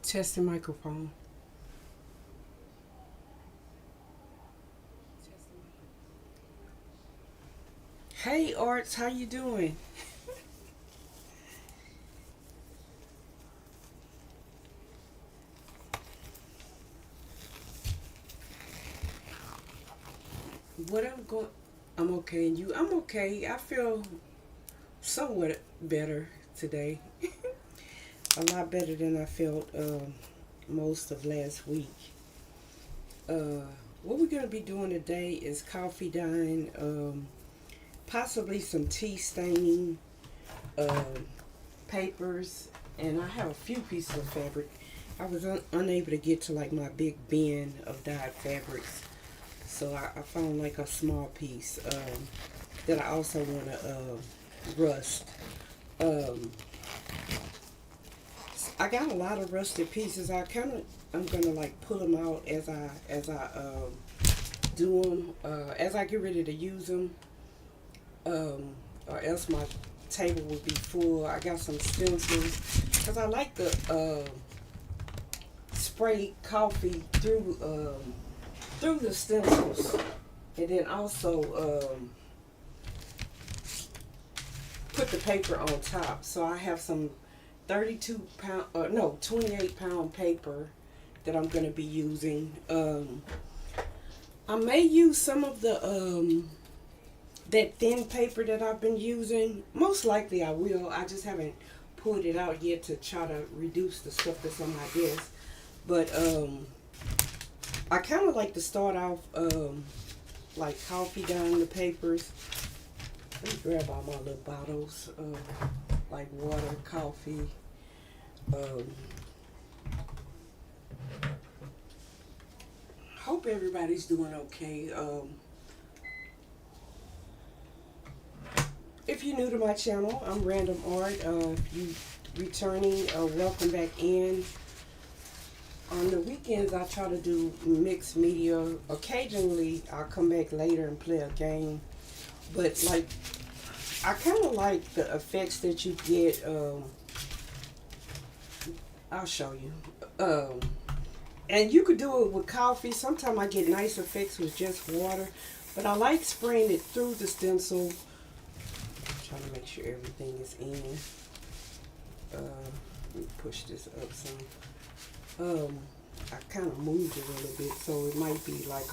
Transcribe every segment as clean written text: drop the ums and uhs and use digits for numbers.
Test the microphone. Hey Arts, how you doing? What I'm going I'm okay and you I'm okay. I feel somewhat better today. A lot better than I felt most of last week. Uh what we're gonna be doing today is coffee dyeing, possibly some tea staining, um, papers, and I have a few pieces of fabric. I was unable to get to like my big bin of dyed fabrics, so I found like a small piece that I also want to rust. Um, I got a lot of rusted pieces. I'm gonna like pull them out as I do them as I get ready to use them, um, or else my table will be full. I got some stencils because I like to spray coffee through the stencils, and then also put the paper on top. So I have some 32 pound, no, 28 pound paper that I'm gonna be using. I may use some of the that thin paper that I've been using. Most likely I will. I just haven't pulled it out yet to try to reduce the stuff that's on my desk. But I kind of like to start off like coffee down the papers. Let me grab all my little bottles, like water, coffee. Um, Hope everybody's doing okay. If you're new to my channel, I'm Random Art. If you returning, welcome back in. On the weekends, I try to do mixed media. Occasionally, I'll come back later and play a game. But like, I kind of like the effects that you get. I'll show you. And you could do it with coffee. Sometimes I get nice effects with just water. But I like spraying it through the stencil. Trying to make sure everything is in. Let me push this up some. I kind of moved it a little bit, so it might be like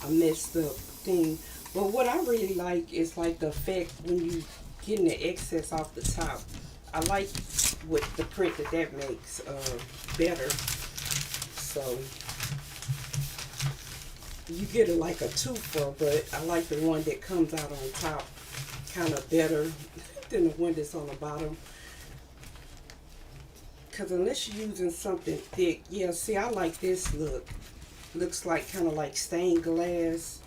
a messed up thing. But what I really like is like the effect when you getting the excess off the top. I like what the print that makes better. So you get it like a twofer, but I like the one that comes out on top kind of better than the one that's on the bottom. Because unless you're using something thick, yeah, see, I like this look. Looks like kind of like stained glass.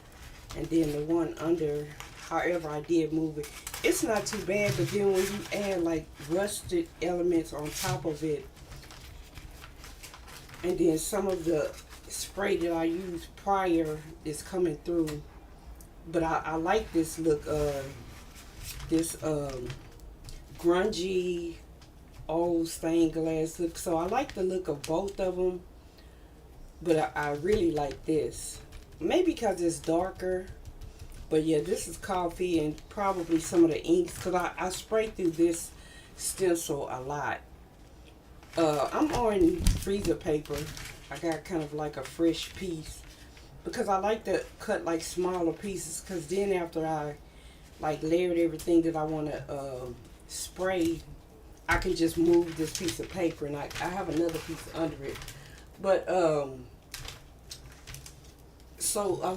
And then the one under, however I did move it, it's not too bad. But then when you add like rusted elements on top of it, and then some of the spray that I used prior is coming through. But I like this look, this grungy old stained glass look. So I like the look of both of them, but I really like this. Maybe because it's darker, but yeah, this is coffee and probably some of the inks because I spray through this stencil a lot. I'm on freezer paper. I got kind of like a fresh piece because I like to cut like smaller pieces because then after I like layered everything that I want to spray, I can just move this piece of paper and I have another piece under it. But so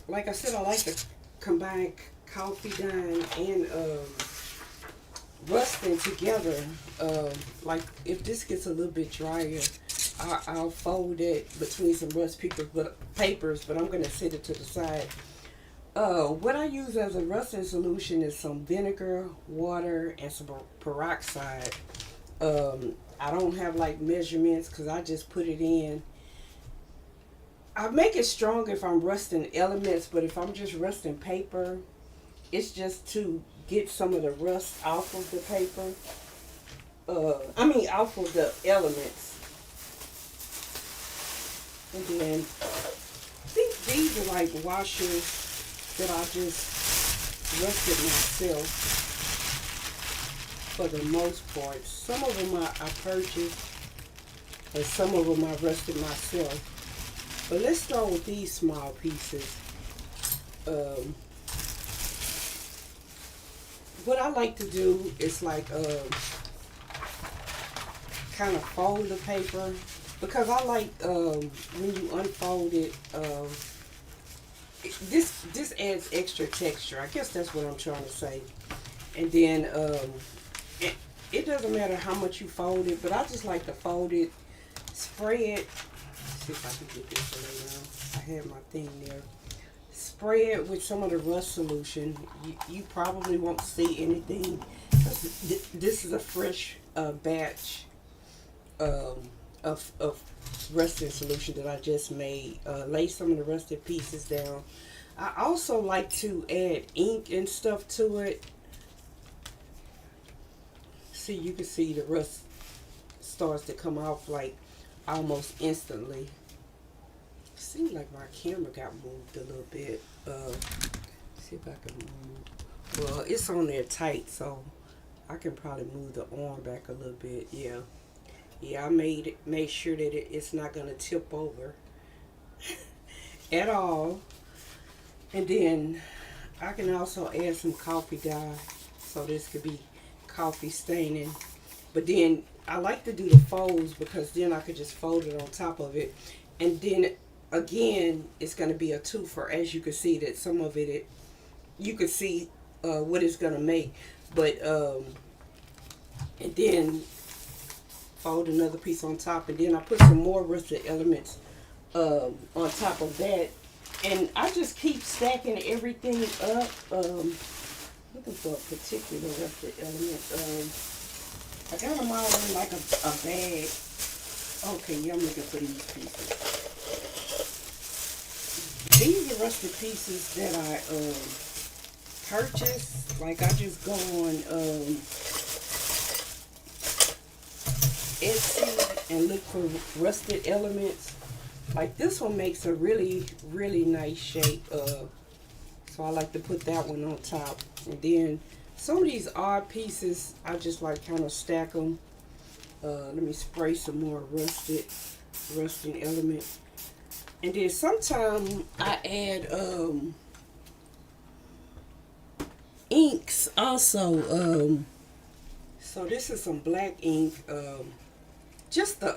like I said, I like to combine coffee dye and rusting together. Like if this gets a little bit drier, I'll fold it between some rust papers, but I'm going to set it to the side. What I use as a rusting solution is some vinegar, water, and some peroxide. I don't have like measurements because I just put it in. I make it strong if I'm rusting elements, but if I'm just rusting paper, it's just to get some of the rust off of the paper. Off of the elements. And then I think these are like washers that I just rusted myself for the most part. Some of them I purchased, and some of them I rusted myself. But let's start with these small pieces. What I like to do is like kind of fold the paper, because I like when you unfold it, this adds extra texture. I guess that's what I'm trying to say. And then it doesn't matter how much you fold it, but I just like to fold it, spray it. Let's see if I can get this to lay down. I have my thing there. Spray it with some of the rust solution. You probably won't see anything. This is a fresh batch of rusting solution that I just made. Lay some of the rusted pieces down. I also like to add ink and stuff to it. See, you can see the rust starts to come off like almost instantly. Seems like my camera got moved a little bit. See if I can move. Well, it's on there tight, so I can probably move the arm back a little bit. Yeah, I made sure that it's not gonna tip over at all. And then I can also add some coffee dye, so this could be coffee staining. But then I like to do the folds, because then I could just fold it on top of it. And then again, it's going to be a twofer. As you can see, that some of it you can see what it's going to make. But and then fold another piece on top, and then I put some more rusted elements on top of that. And I just keep stacking everything up. Looking for a particular rusted element. I got them all in like a bag. Okay, yeah, I'm looking for these pieces. These are rusted pieces that I purchased. Like, I just go on Etsy and look for rusted elements. Like, this one makes a really, really nice shape. So I like to put that one on top. And then some of these odd pieces, I just like kind of stack them. Let me spray some more rusting element. And then sometimes I add inks also. So this is some black ink. Just the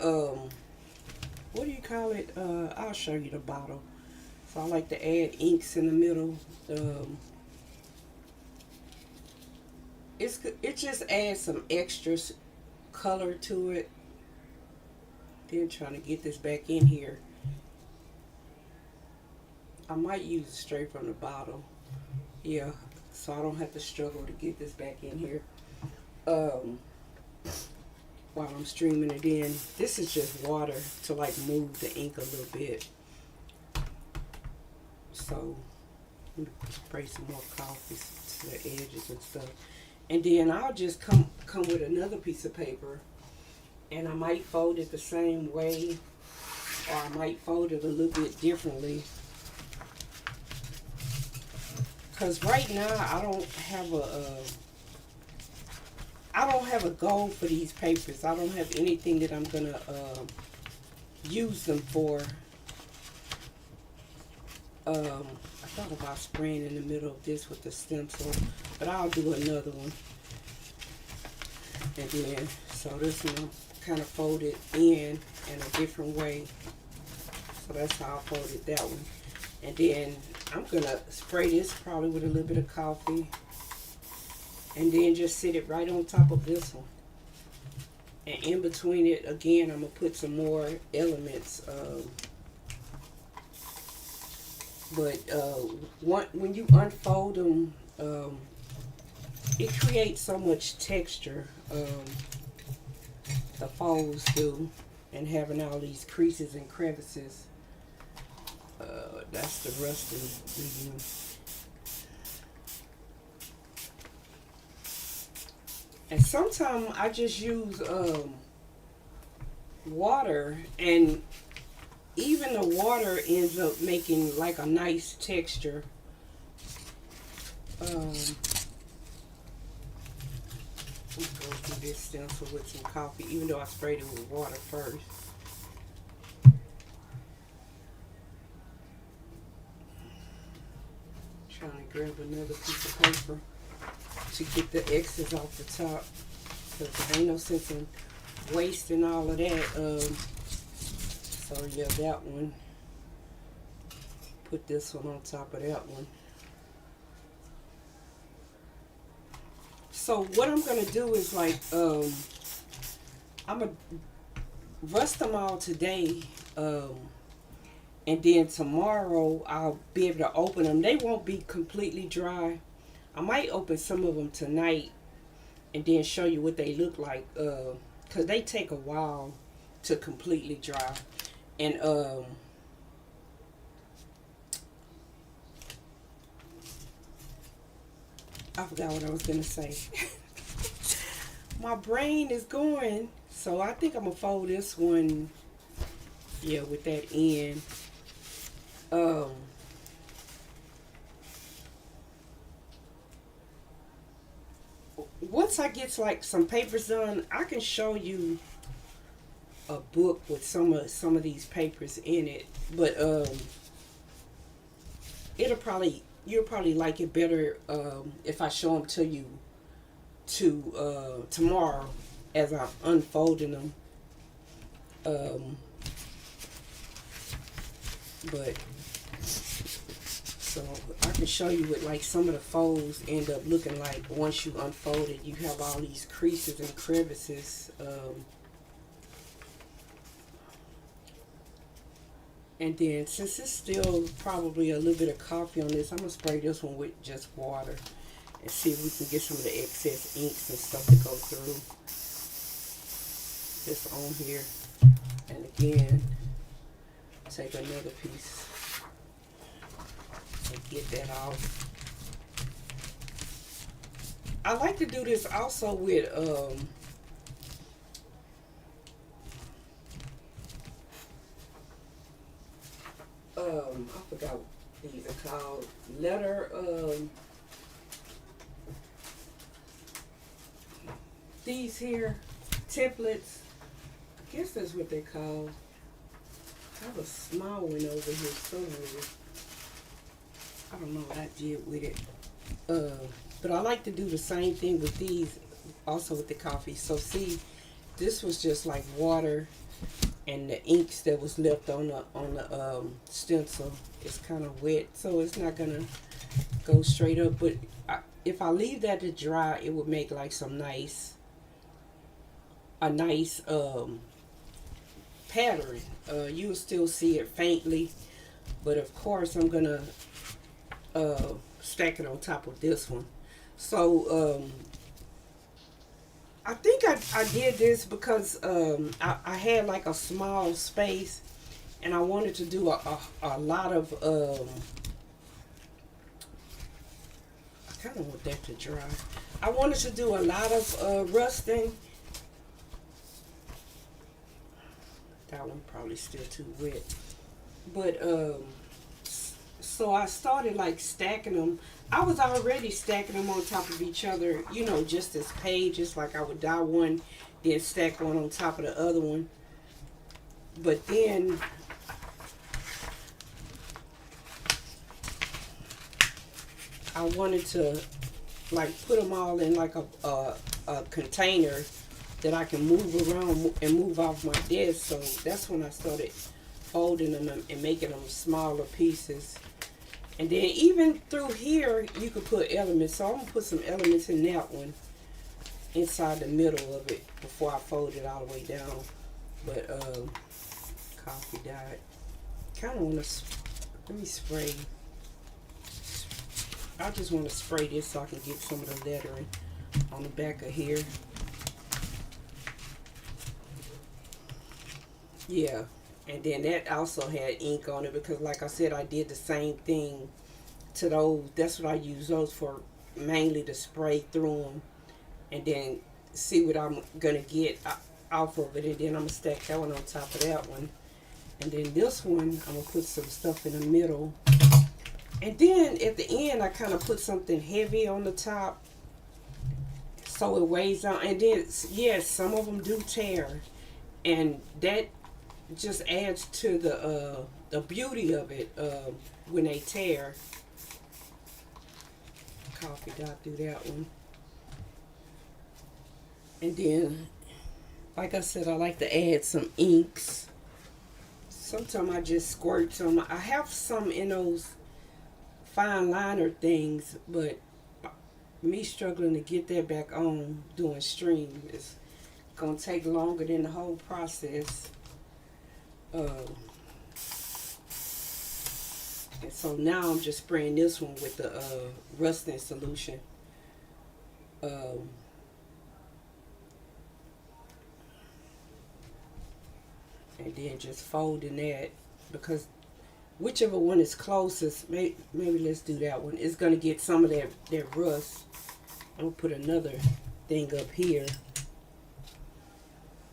what do you call it? I'll show you the bottle. So I like to add inks in the middle. It just adds some extra color to it. Then trying to get this back in here. I might use it straight from the bottle. Yeah, so I don't have to struggle to get this back in here. While I'm streaming it in. This is just water to like move the ink a little bit. So let me spray some more coffee to the edges and stuff. And then I'll just come with another piece of paper, and I might fold it the same way, or I might fold it a little bit differently. Because right now I don't have a goal for these papers. I don't have anything that I'm gonna use them for. I thought about spraying in the middle of this with the stencil, but I'll do another one. And then, so this one kind of folded in a different way. So that's how I folded that one. And then I'm gonna spray this probably with a little bit of coffee, and then just sit it right on top of this one. And in between it, again, I'm going to put some more elements. But when you unfold them, it creates so much texture. The folds do, and having all these creases and crevices. That's the rusting review. And sometimes I just use water, and even the water ends up making like a nice texture. Let me go through this stencil with some coffee, even though I sprayed it with water first. Trying to grab another piece of paper to get the excess off the top, because there ain't no sense in wasting all of that. So yeah, that one. Put this one on top of that one. So what I'm gonna do is like I'm gonna rust them all today, and then tomorrow I'll be able to open them. They won't be completely dry. I might open some of them tonight and then show you what they look like, because they take a while to completely dry. And I forgot what I was gonna say. My brain is going. So I think I'm gonna fold this one, yeah, with that end. Once I get like some papers done, I can show you a book with some of these papers in it. But you'll probably like it better if I show them to you tomorrow as I'm unfolding them. But so I can show you what like some of the folds end up looking like once you unfold it. You have all these creases and crevices. And then since it's still probably a little bit of coffee on this, I'm going to spray this one with just water and see if we can get some of the excess inks and stuff to go through. This on here. And again, take another piece and get that off. I like to do this also with I forgot what these are called. These here templates. I guess that's what they're called. I have a small one over here somewhere. I don't know what I did with it. But I like to do the same thing with these, also with the coffee. So see, this was just like water, and the inks that was left on the stencil is kind of wet, so it's not gonna go straight up. But if I leave that to dry, it would make like a nice pattern. You will still see it faintly, but of course I'm gonna stack it on top of this one. So I think I did this because I had like a small space, and I wanted to do a lot of I kind of want that to dry. I wanted to do a lot of rusting. That one probably still too wet, but so I started like stacking them. I was already stacking them on top of each other, you know, just as pages. Like I would dye one, then stack one on top of the other one. But then I wanted to like put them all in like a container that I can move around and move off my desk. So that's when I started folding them and making them smaller pieces. And then even through here, you could put elements. So I'm going to put some elements in that one. inside the middle of it before I fold it all the way down. But coffee dyed. Kind of want to, let me spray. I just want to spray this so I can get some of the lettering on the back of here. Yeah, and then that also had ink on it because, like I said, I did the same thing to those. That's what I use those for, mainly to spray through them and then see what I'm gonna get off of it, and then I'm gonna stack that one on top of that one, and then this one I'm gonna put some stuff in the middle, and then at the end I kind of put something heavy on the top so it weighs on. And then yes, some of them do tear, and that just adds to the beauty of it when they tear. Coffee dot through that one. And then, like I said, I like to add some inks. Sometimes I just squirt some. I have some in those fine liner things, but me struggling to get that back on doing stream is gonna take longer than the whole process. And so now I'm just spraying this one with the rusting solution. And then just folding that, because whichever one is closest, maybe let's do that one. It's going to get some of that rust. I'm going to put another thing up here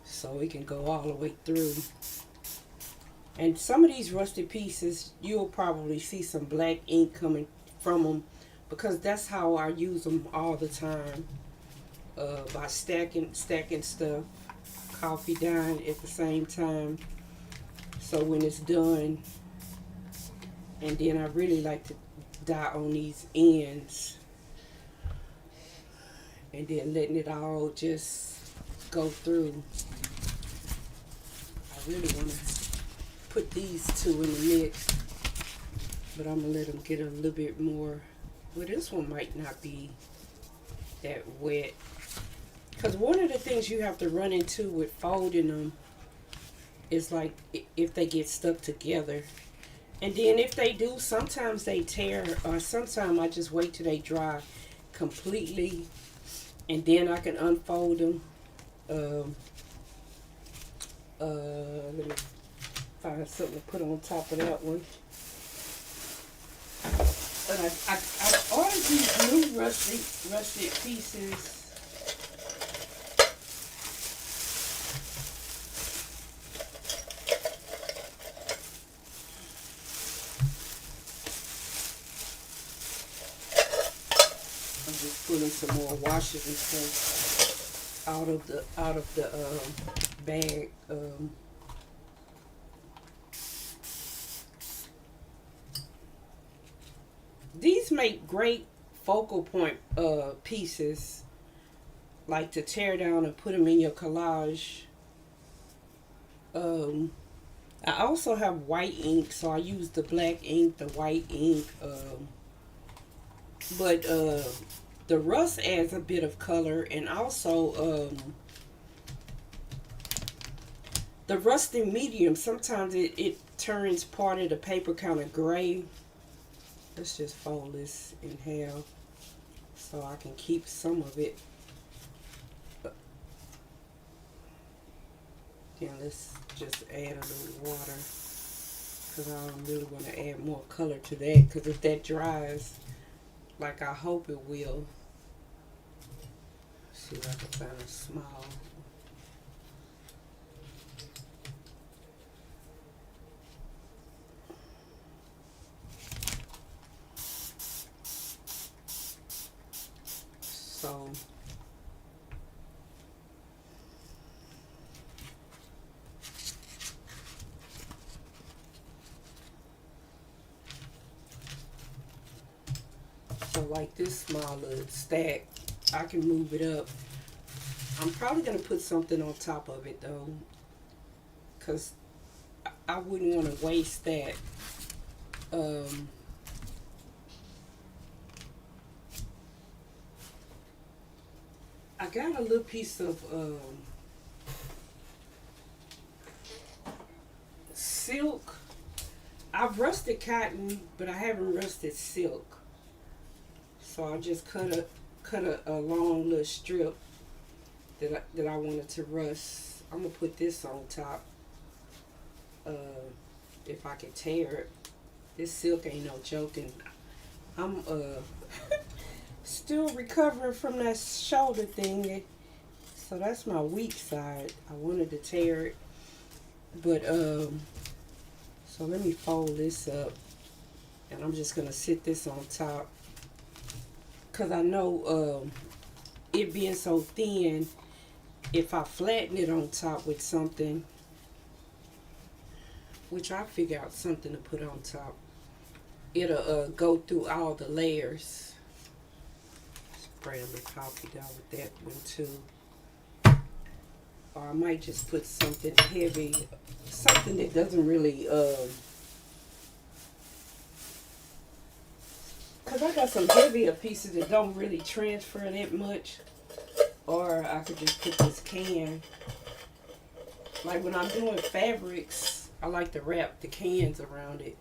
so it can go all the way through. And some of these rusted pieces, you'll probably see some black ink coming from them, because that's how I use them all the time, by stacking stuff, coffee dyeing at the same time. So when it's done, and then I really like to dye on these ends, and then letting it all just go through. I really want to put these two in the mix, but I'm gonna let them get a little bit more. Well, this one might not be that wet, because one of the things you have to run into with folding them is like if they get stuck together, and then if they do, sometimes they tear, or sometimes I just wait till they dry completely and then I can unfold them. Let me find something to put on top of that one. But I ordered these new rusted pieces. I'm just pulling some more washes and stuff out of the bag. These make great focal point pieces, like to tear down and put them in your collage. I also have white ink, so I use the black ink, the white ink, but the rust adds a bit of color, and also the rusting medium, sometimes it turns part of the paper kind of gray. Let's just fold this in half so I can keep some of it. Then let's just add a little water, because I don't really want to add more color to that, because if that dries like I hope it will. Let's see if I can find a small. So like this smaller stack, I can move it up. I'm probably going to put something on top of it though, because I wouldn't want to waste that. I got a little piece of silk. I've rusted cotton, but I haven't rusted silk. So I just cut a long little strip that I wanted to rust. I'm gonna put this on top. Uh, if I can tear it. This silk ain't no joking. I'm still recovering from that shoulder thing. So that's my weak side. I wanted to tear it. But so let me fold this up, and I'm just gonna sit this on top, cause I know it being so thin, if I flatten it on top with something, which I figure out something to put on top, it'll go through all the layers. Spray a little coffee down with that one too. Or I might just put something heavy, something that doesn't really, cause I got some heavier pieces that don't really transfer that much. Or I could just put this can. Like when I'm doing fabrics, I like to wrap the cans around it.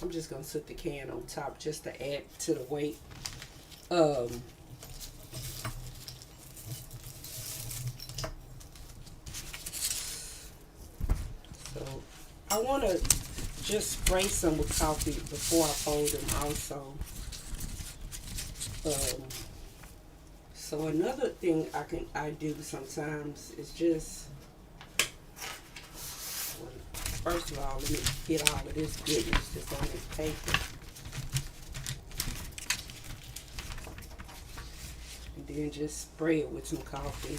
I'm just gonna put the can on top just to add to the weight. So I want to just spray some with coffee before I fold them also. So another thing I do sometimes is just, well, first of all, let me get all of this goodness that's on this paper. And then just spray it with some coffee.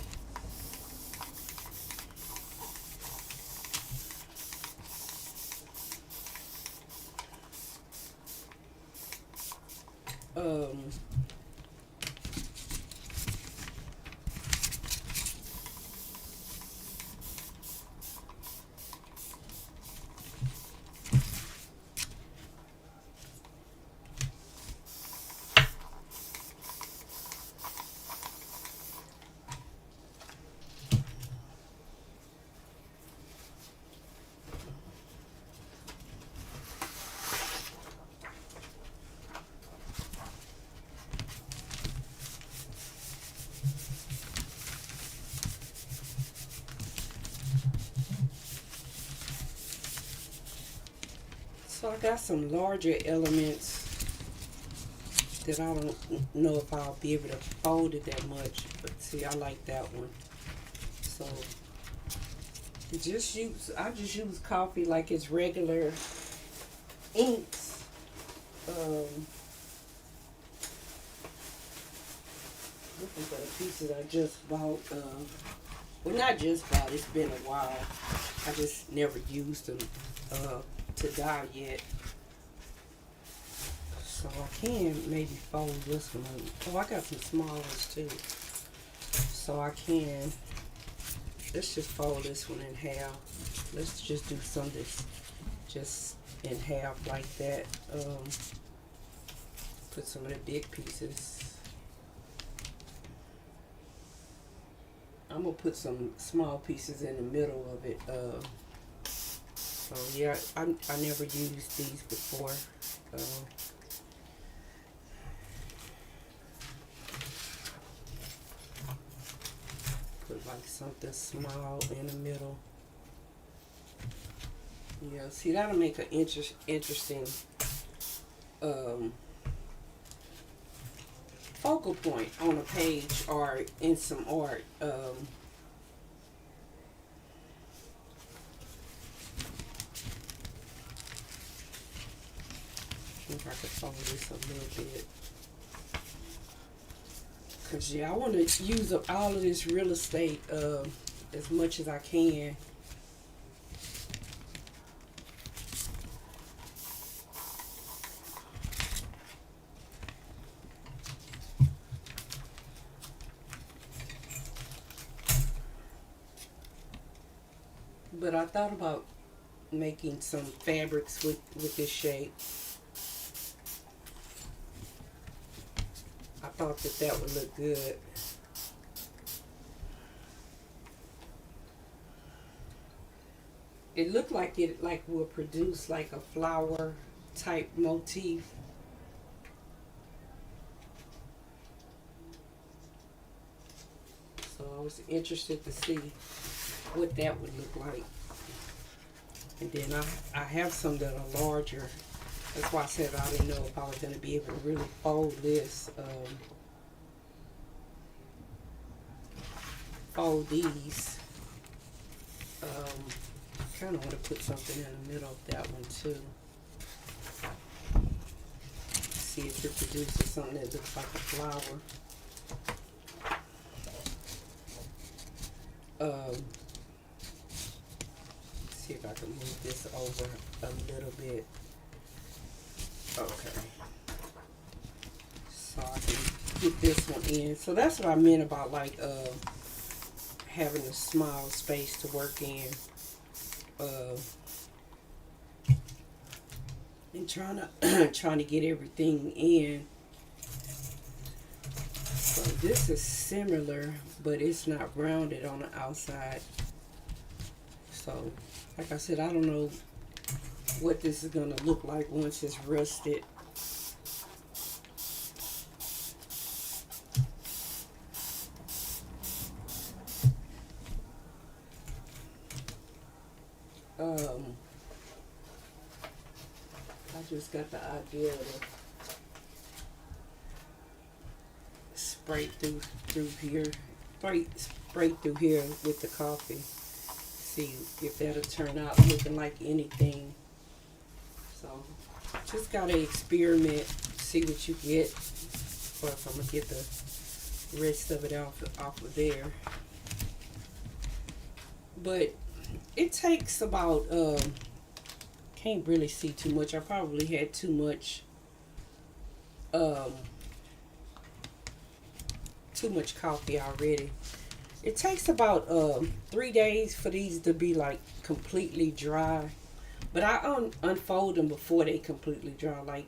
So I got some larger elements that I don't know if I'll be able to fold it that much, but see, I like that one. So I just use coffee like it's regular inks. Looking for the pieces I just bought. Well, not just bought. It's been a while. I just never used them to dye yet. So I can maybe fold this one. Oh, I got some small ones too. So I can. Let's just fold this one in half. Let's just do some of this just in half like that. Put some of the big pieces. I'm gonna put some small pieces in the middle of it. So yeah, I never used these before. Put like something small in the middle. Yeah, see, that'll make an interesting focal point on a page or in some art. I think I could fold this a little bit. Cause yeah, I want to use up all of this real estate as much as I can. But I thought about making some fabrics with this shape. I thought that would look good. It looked like it like will produce like a flower type motif. So I was interested to see what that would look like. And then I have some that are larger. That's why I said I didn't know if I was going to be able to really fold this, fold these. Kind of want to put something in the middle of that one too. See if it produces something that looks like a flower. See if I can move this over a little bit. Okay. So I can get this one in. So that's what I meant about like having a small space to work in. And trying to trying to get everything in. So this is similar, but it's not rounded on the outside. So like I said, I don't know what this is gonna look like once it's rusted. I just got the idea to spray through here, spray through here with the coffee. See if that'll turn out looking like anything. So just gotta experiment, see what you get, or if I'm gonna get the rest of it off of there. But it takes about can't really see too much. I probably had too much coffee already. It takes about 3 days for these to be like completely dry. But I unfold them before they completely dry. Like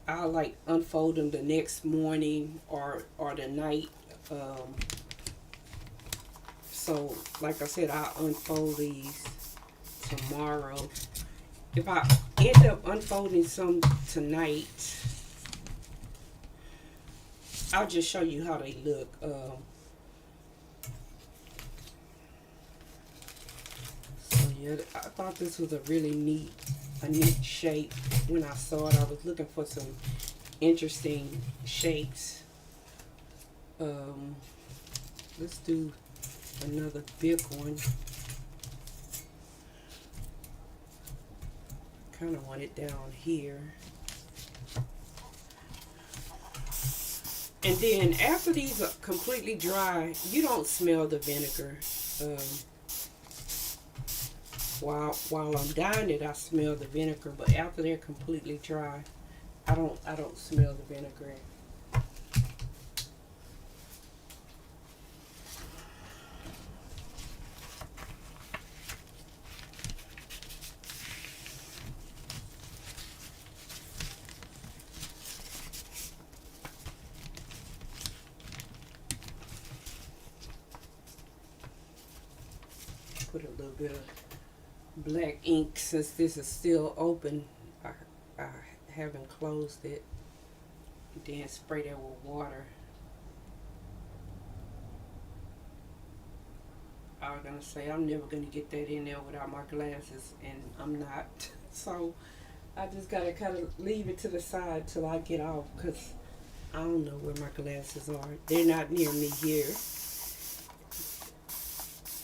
I like unfold them the next morning or the night. So like I said, I unfold these tomorrow. If I end up unfolding some tonight, I'll just show you how they look. So yeah, I thought this was a neat shape when I saw it. I was looking for some interesting shapes. Let's do another big one. Kind of want it down here. And then after these are completely dry, you don't smell the vinegar. While I'm dyeing it, I smell the vinegar, but after they're completely dry, I don't smell the vinegar. Put a little bit of black ink since this is still open. I haven't closed it. Then spray that with water. I was gonna say I'm never gonna get that in there without my glasses, and I'm not. So I just gotta kind of leave it to the side till I get off, because I don't know where my glasses are. They're not near me here.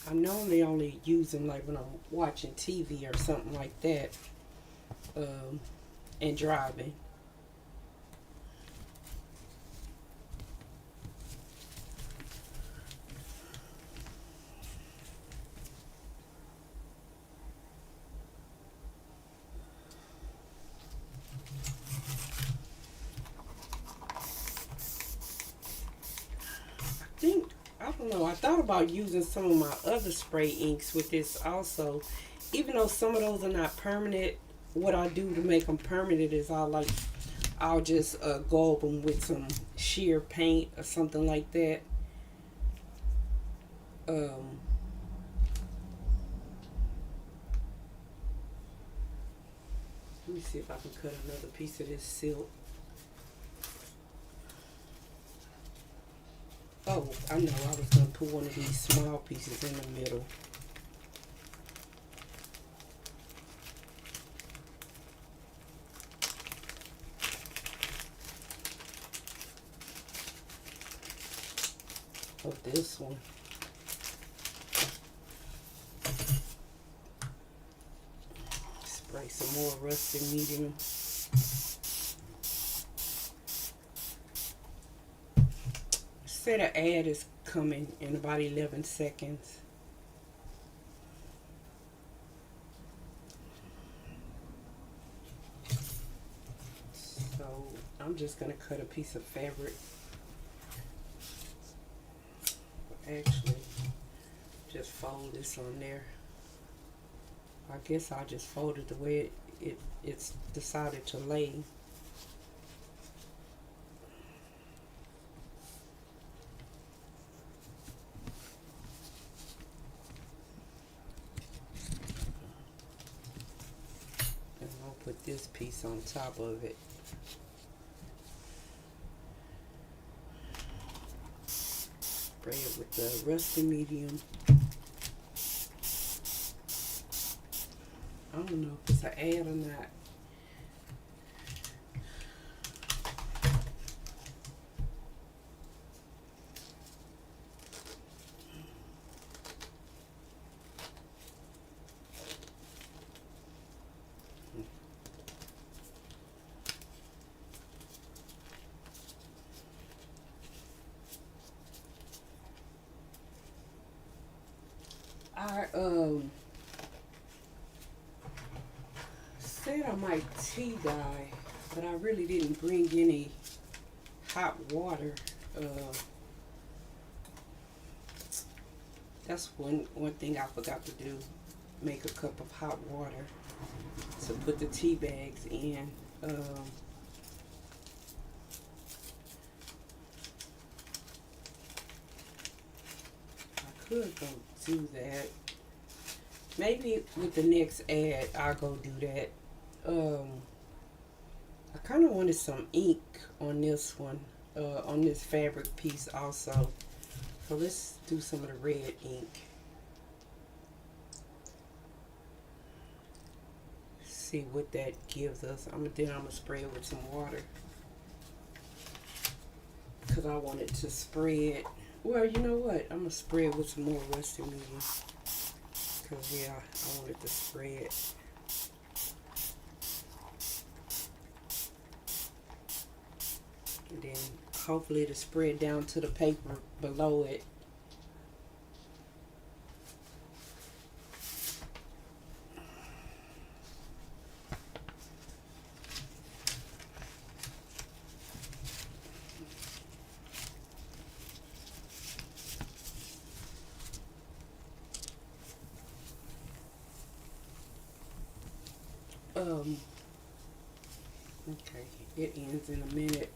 I normally only use them like when I'm watching TV or something like that, and driving. I don't know, I thought about using some of my other spray inks with this also. Even though some of those are not permanent, what I do to make them permanent is I'll just go over them with some sheer paint or something like that. Um, me see if I can cut another piece of this silk. Oh, I know, I was going to put one of these small pieces in the middle. Of this one. Spray some more rusted medium. Say the ad is coming in about 11 seconds. So I'm just going to cut a piece of fabric. Actually, just fold this on there. I guess I just fold it the way it's decided to lay. And I'll put this piece on top of it. Spray it with the rusty medium. I don't know if it's an ad or not. I said I might tea dye, but I really didn't bring any hot water. That's one thing I forgot to do. Make a cup of hot water to put the tea bags in. I could go do that. Maybe with the next ad, I'll go do that. I kind of wanted some ink on this one, on this fabric piece also. So let's do some of the red ink. See what that gives us. Then I'm gonna spray it with some water because I want it to spread. Well, you know what? I'm gonna spray it with some more rusty medium because yeah, I want it to spread. And then hopefully it'll spread down to the paper below it. Okay, it ends in a minute.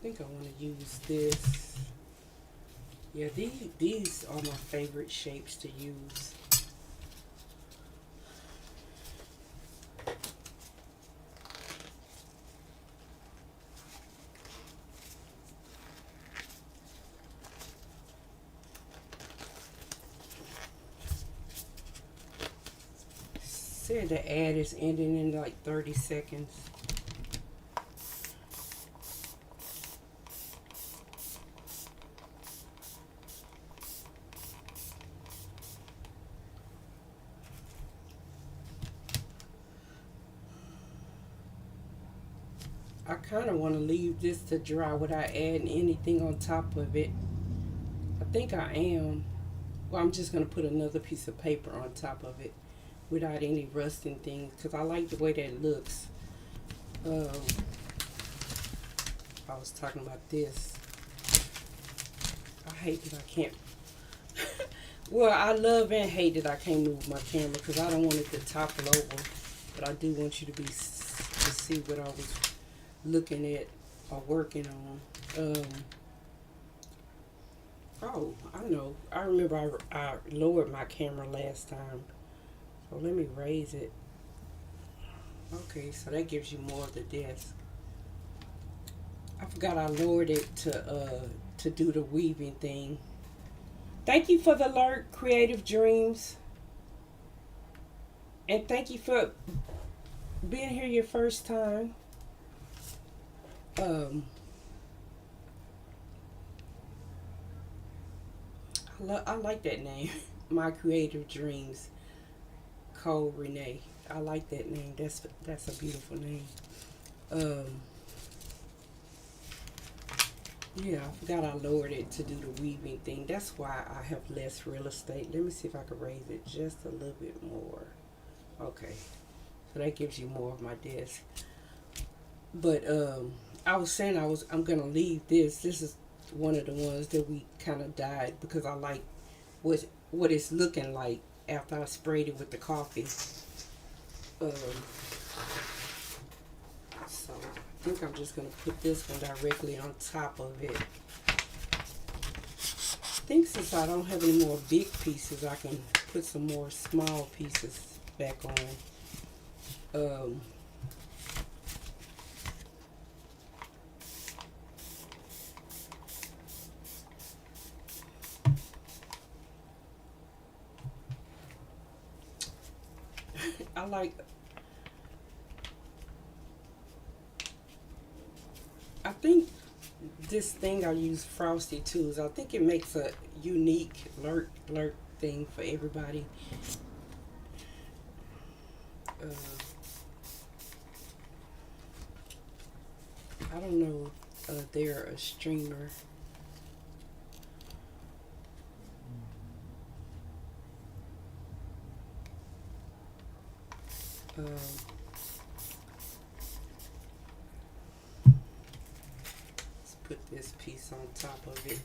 I think I want to use this. Yeah, these are my favorite shapes to use. Said the ad is ending in like 30 seconds. I kind of want to leave this to dry without adding anything on top of it. I think I am. Well, I'm just going to put another piece of paper on top of it without any rusting things because I like the way that looks. I was talking about this. hate that I can't. Well, I love and hate that I can't move my camera because I don't want it to topple over. But I do want you to to see what I was looking at or working on. Oh, I know. I remember I lowered my camera last time. So let me raise it. Okay, so that gives you more of the desk. I forgot I lowered it to do the weaving thing. Thank you for the alert, Creative Dreams. And thank you for being here your first time. I like that name. My Creative Dreams. Cole Renee. I like that name. That's a beautiful name. Um, yeah, I forgot I lowered it to do the weaving thing. That's why I have less real estate. Let me see if I can raise it just a little bit more. Okay. So that gives you more of my desk. But I was saying I'm gonna leave this. This is one of the ones that we kind of dyed because I like what it's looking like after I sprayed it with the coffee. So I think I'm just gonna put this one directly on top of it. I think since I don't have any more big pieces, I can put some more small pieces back on. I think this thing I use Frosty Tools. I think it makes a unique lurk thing for everybody. I don't know. They're a streamer. Let's put this piece on top of it.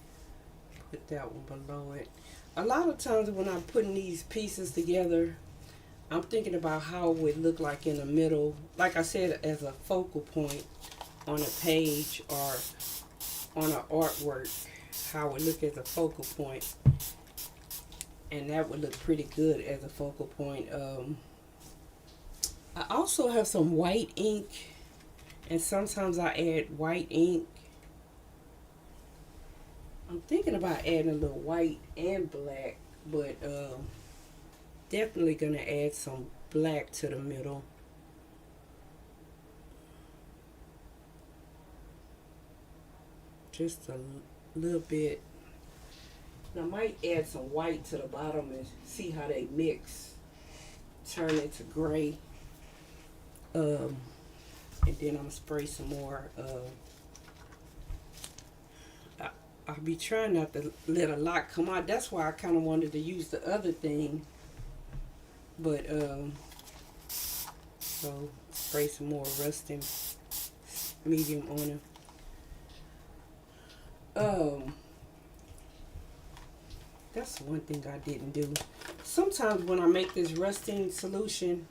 Put that one below it. A lot of times when I'm putting these pieces together, I'm thinking about how it would look like in the middle. Like I said, as a focal point on a page or on an artwork, how it would look as a focal point. And that would look pretty good as a focal point. I also have some white ink, and sometimes I add white ink. I'm thinking about adding a little white and black, but definitely gonna add some black to the middle. Just a little bit. And I might add some white to the bottom and see how they mix, turn into gray. And then I'm gonna spray some more. I'll be trying not to let a lot come out. That's why I kind of wanted to use the other thing. But so spray some more rusting medium on it. That's one thing I didn't do. Sometimes when I make this rusting solution,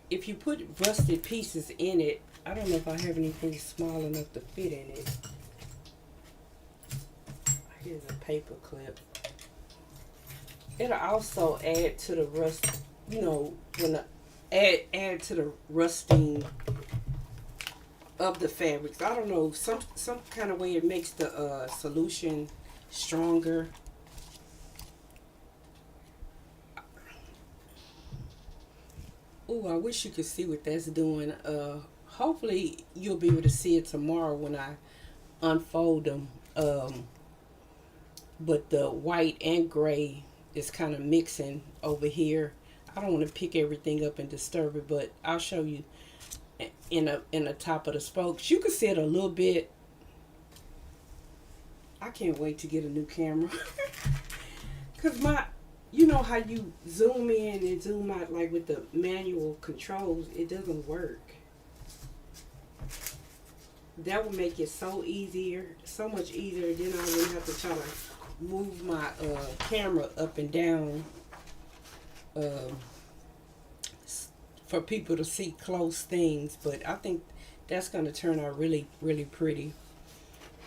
if you put rusted pieces in it, I don't know if I have anything small enough to fit in it. Here's a paper clip. It'll also add to the rust, when add to the rusting of the fabrics. I don't know, some kind of way it makes the solution stronger. Oh, I wish you could see what that's doing. Hopefully you'll be able to see it tomorrow when I unfold them. But the white and gray is kind of mixing over here. I don't want to pick everything up and disturb it, but I'll show you in the top of the spokes. You can see it a little bit. I can't wait to get a new camera. Because you know how you zoom in and zoom out, like with the manual controls, it doesn't work. That would make it so much easier. Then I wouldn't have to try to move my camera up and down uh, for people to see close things, but I think that's going to turn out really, really pretty.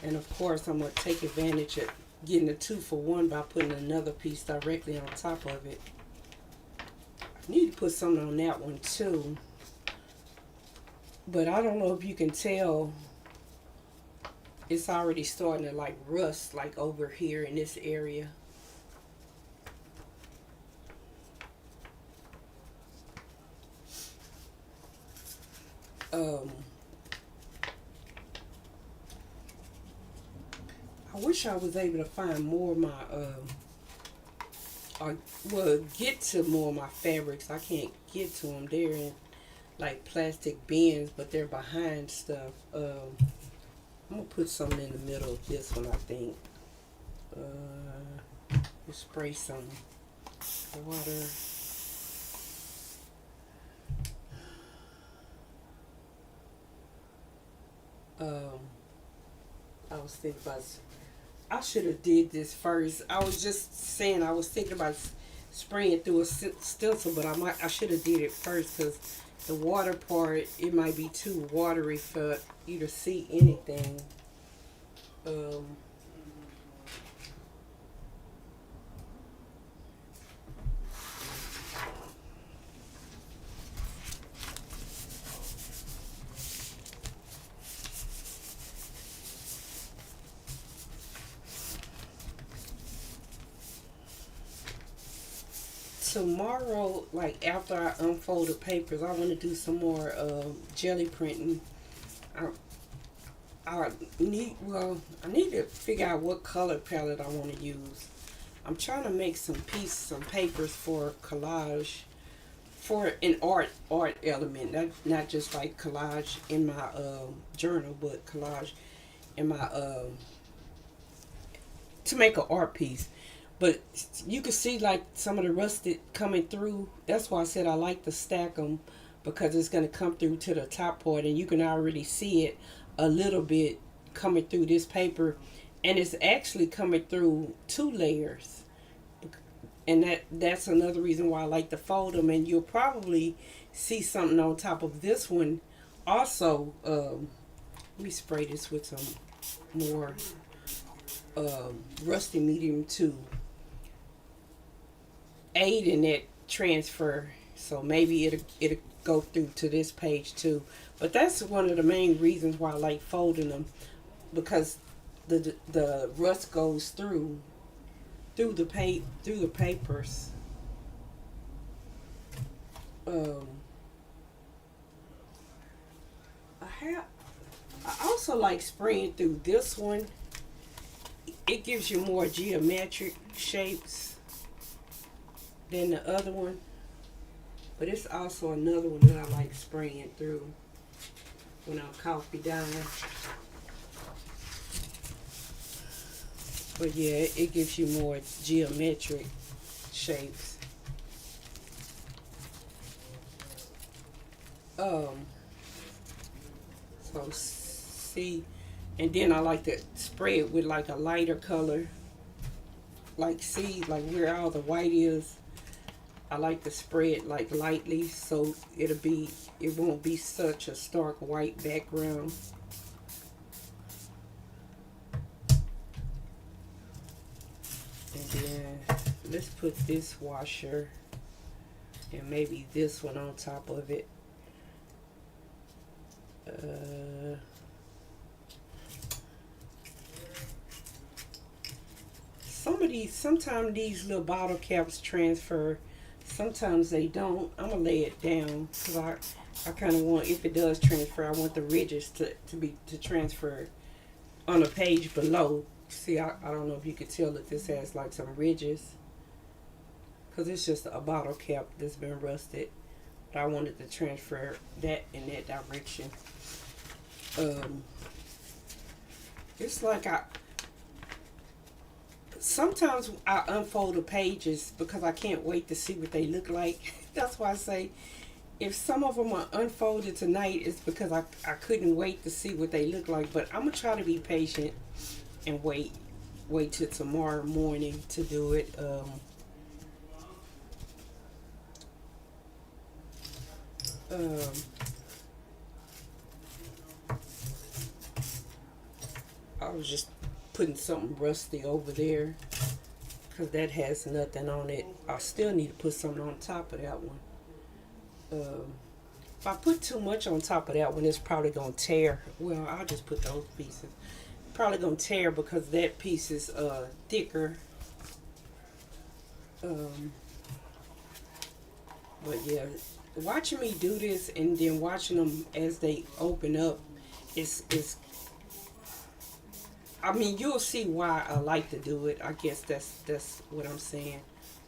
And of course, I'm going to take advantage of getting a 2-for-1 by putting another piece directly on top of it. I need to put something on that one too, but I don't know if you can tell, it's already starting to like rust like over here in this area. I wish I was able to find more of my or well, get to more of my fabrics. I can't get to them. They're in like plastic bins, but they're behind stuff. I'm gonna put something in the middle of this one, I think. We'll spray some water. I was thinking about, I should have did this first. I was just saying, I was thinking about spraying through a stencil, but I should have did it first, because the water part, it might be too watery for you to see anything. Tomorrow, like after I unfold the papers, I want to do some more jelly printing. I, I I need to figure out what color palette I want to use. I'm trying to make some papers for collage, for an art element, not just like collage in my journal, but collage in my to make an art piece. But you can see like some of the rusted coming through. That's why I said I like to stack them, because it's going to come through to the top part, and you can already see it a little bit coming through this paper, and it's actually coming through 2 layers. And that's another reason why I like to fold them. And you'll probably see something on top of this one also. Let me spray this with some more rusty medium to aid in that transfer, so maybe it'll go through to this page too. But that's one of the main reasons why I like folding them, because the rust goes through the papers. I also like spraying through this one. It gives you more geometric shapes than the other one, but it's also another one that I like spraying through when I'm coffee down. But yeah, it gives you more geometric shapes. So see, and then I like to spray it with like a lighter color. Like see, like where all the white is, I like to spray it like lightly, so it won't be such a stark white background. And then let's put this washer and maybe this one on top of it. Sometimes these little bottle caps transfer, sometimes they don't. I'm gonna lay it down because I kind of want, if it does transfer, I want the ridges to transfer on the page below. See, I don't know if you could tell that this has like some ridges, because it's just a bottle cap that's been rusted, but I wanted to transfer that in that direction. It's like sometimes I unfold the pages because I can't wait to see what they look like. That's why I say if some of them are unfolded tonight, it's because I couldn't wait to see what they look like. But I'm going to try to be patient and wait. wait till tomorrow morning to do it. Um, I was just putting something rusty over there because that has nothing on it. I still need to put something on top of that one. If I put too much on top of that one, it's probably going to tear. Well, I'll just put those pieces. Probably going to tear because that piece is thicker. But yeah, watching me do this and then watching them as they open up is I mean, you'll see why I like to do it. I guess that's what I'm saying.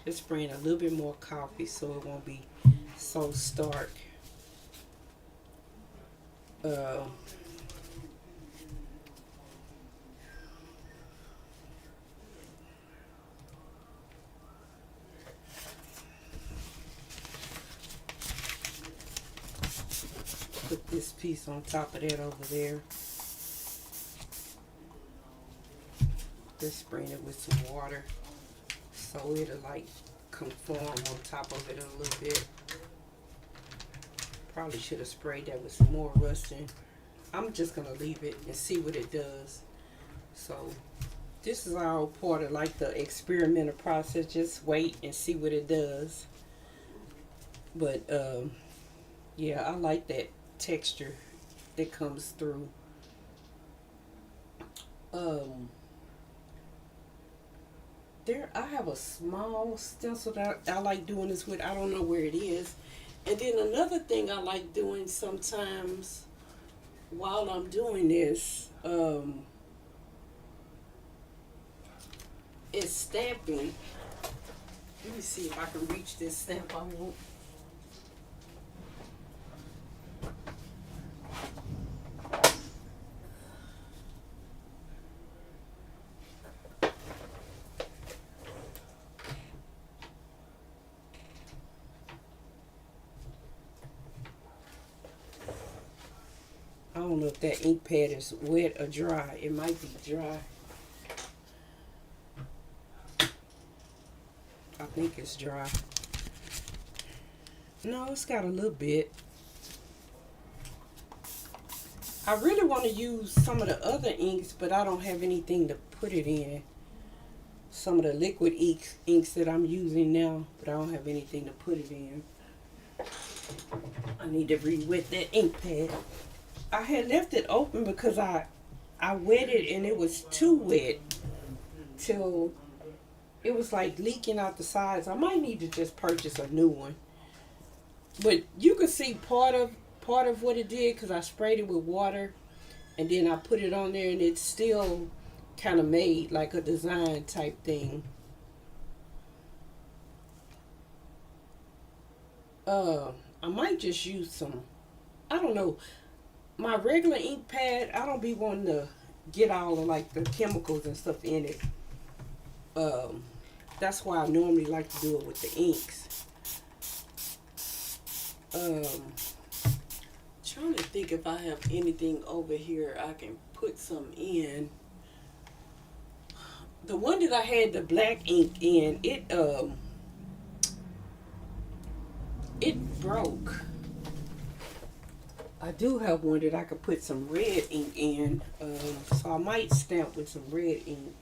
Just spraying a little bit more coffee so it won't be so stark. Uh, put this piece on top of that over there. Just spraying it with some water so it'll like conform on top of it a little bit. Probably should have sprayed that with some more rusting. I'm just gonna leave it and see what it does. So this is all part of like the experimental process. Just wait and see what it does. But yeah, I like that texture that comes through. There, I have a small stencil that I like doing this with. I don't know where it is. And then another thing I like doing sometimes while I'm doing this is stamping. Let me see if I can reach this stamp I want. I don't know if that ink pad is wet or dry. It might be dry. I think it's dry. No, it's got a little bit. I really want to use some of the other inks, but I don't have anything to put it in. Some of the liquid inks that I'm using now, but I don't have anything to put it in. I need to re-wet that ink pad. I had left it open because I wetted and it was too wet till it was like leaking out the sides. I might need to just purchase a new one. But you can see part of what it did because I sprayed it with water and then I put it on there and it's still kind of made like a design type thing. I might just use some, I don't know, my regular ink pad. I don't be wanting to get all of like the chemicals and stuff in it. That's why I normally like to do it with the inks. Trying to think if I have anything over here I can put some in. The one that I had the black ink in, it broke. I do have one that I could put some red ink in, so I might stamp with some red ink.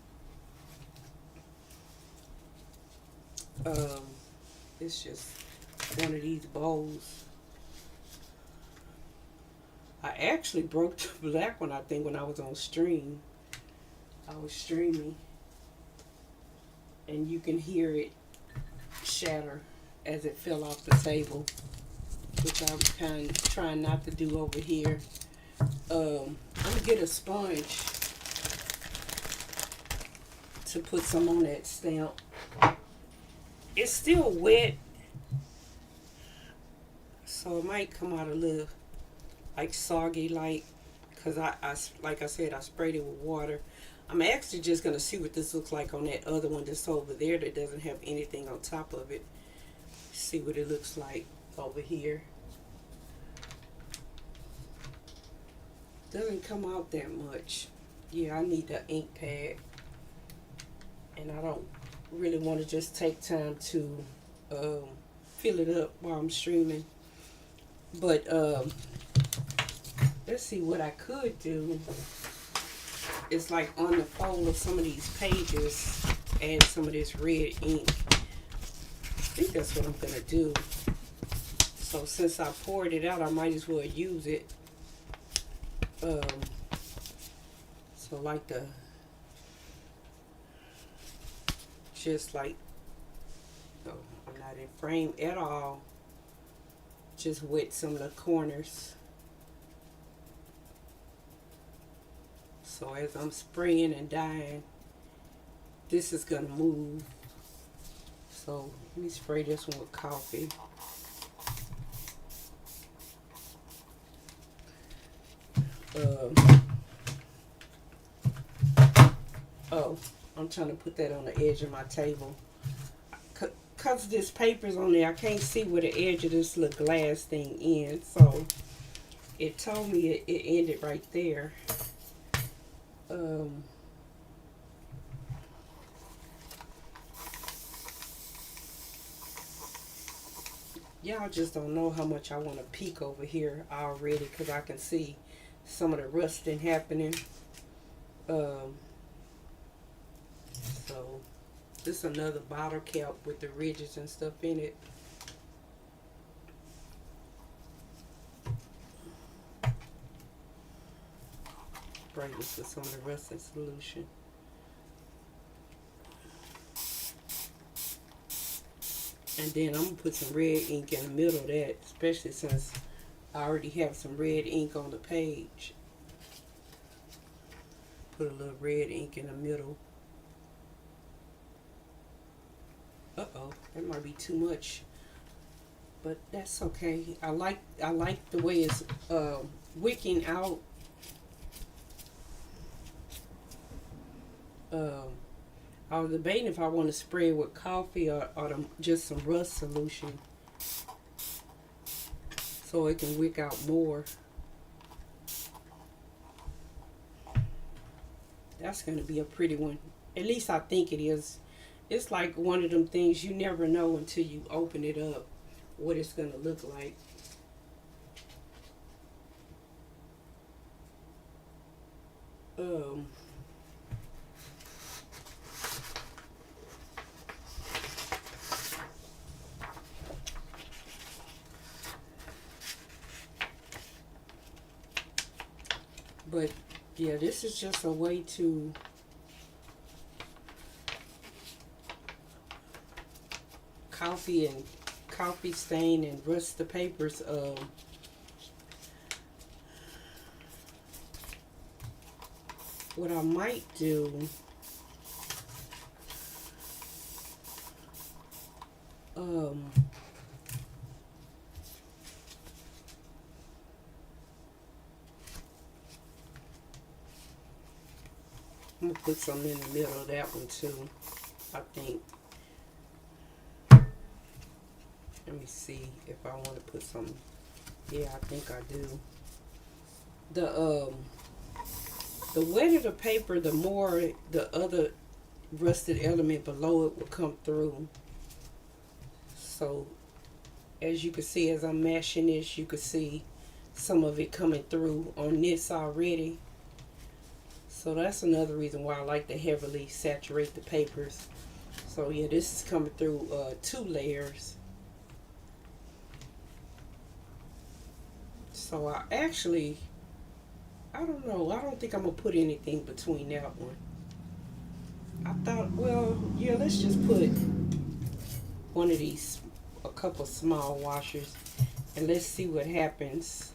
It's just one of these bowls. I actually broke the black one, I think, when I was on stream. I was streaming, and you can hear it shatter as it fell off the table, which I'm kind of trying not to do over here. I'm gonna get a sponge to put some on that stamp. It's still wet, so it might come out a little like soggy, like, because I like I said, I sprayed it with water. I'm actually just gonna see what this looks like on that other one that's over there that doesn't have anything on top of it. See what it looks like over here. Doesn't come out that much. Yeah, I need the ink pad. and I don't really want to just take time to um, fill it up while I'm streaming. But let's see what I could do. It's like on the fold of some of these pages, add some of this red ink. I think that's what I'm gonna do. So since I poured it out, I might as well use it. Um, so like the, just like, oh, I'm not in frame at all. Just wet some of the corners. So as I'm spraying and dyeing, this is gonna move. So let me spray this one with coffee. Oh, I'm trying to put that on the edge of my table. Cause this paper's on there, I can't see where the edge of this little glass thing ends. So it told me it ended right there. Y'all just don't know how much I want to peek over here already, because I can see some of the rusting happening. So this is another bottle cap with the ridges and stuff in it. Spray this with some of the rusting solution. And then I'm going to put some red ink in the middle of that, especially since I already have some red ink on the page. Put a little red ink in the middle. Uh-oh, that might be too much. But that's okay. I like the way it's wicking out. I was debating if I want to spray it with coffee or just some rust solution, so it can wick out more. That's going to be a pretty one. At least I think it is. It's like one of them things you never know until you open it up what it's going to look like. But yeah, this is just a way to coffee stain and rust the papers. What I might do, I'm gonna put some in the middle of that one too, I think. Let me see if I want to put some. Yeah, I think I do. The wetter the paper, the more the other rusted element below it will come through. So as you can see, as I'm mashing this, you can see some of it coming through on this already. So that's another reason why I like to heavily saturate the papers. So yeah, this is coming through 2 layers. So I don't know. I don't think I'm going to put anything between that one. I thought, well, yeah, let's just put one of these, a couple small washers, and let's see what happens.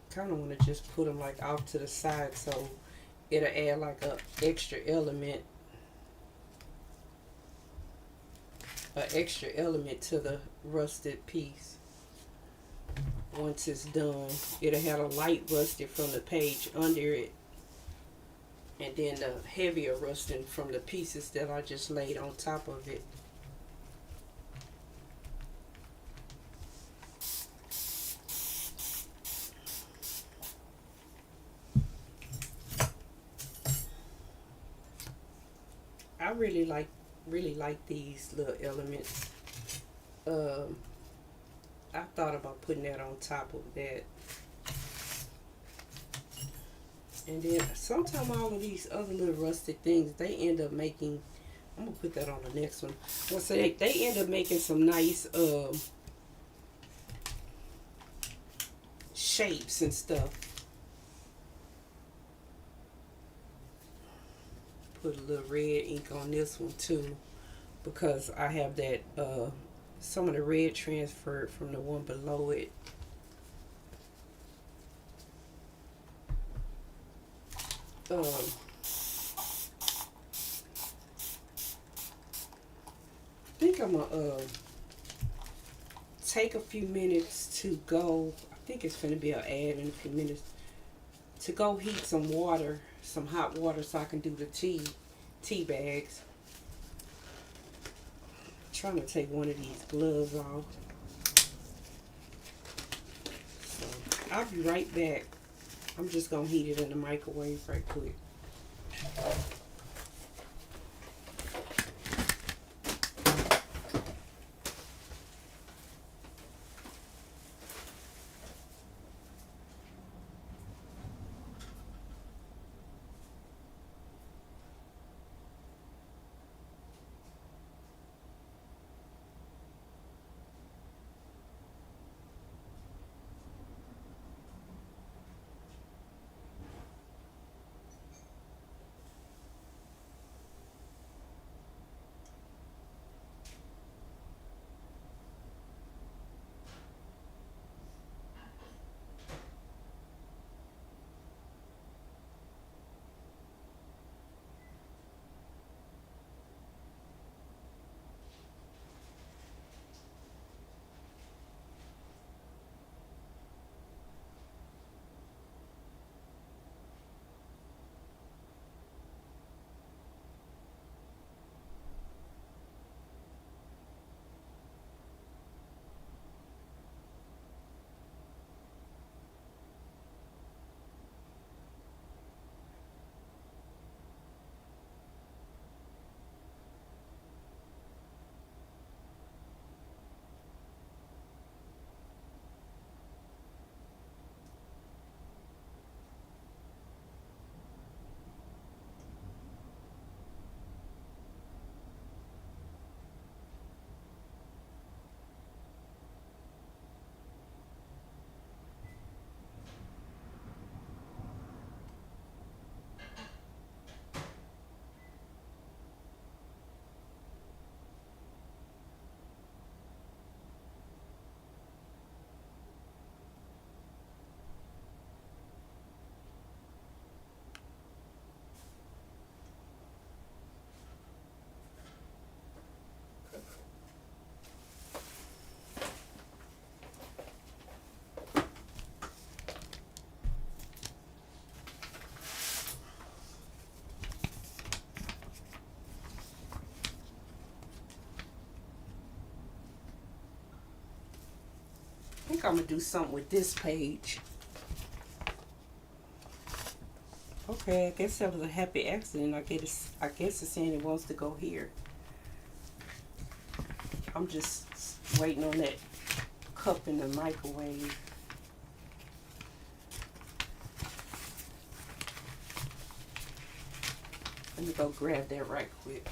Kind of want to just put them like off to the side so it'll add like a extra element to the rusted piece. Once it's done, it'll have a light rusted from the page under it, and then the heavier rusting from the pieces that I just laid on top of it. really like these little elements. Um, I thought about putting that on top of that. And then sometimes all of these other little rustic things, they end up making, I'm gonna put that on the next one. Well, so they end up making some nice shapes and stuff. Put a little red ink on this one too, because I have that some of the red transferred from the one below it. I think I'm gonna take a few minutes to go. I think it's gonna be an ad in a few minutes to go heat some water, some hot water, so I can do the tea bags. I'm trying to take one of these gloves off. So I'll be right back. I'm just gonna heat it in the microwave right quick. I think I'm gonna do something with this page. Okay, I guess that was a happy accident. I guess it's saying it wants to go here. I'm just waiting on that cup in the microwave. Let me go grab that right quick.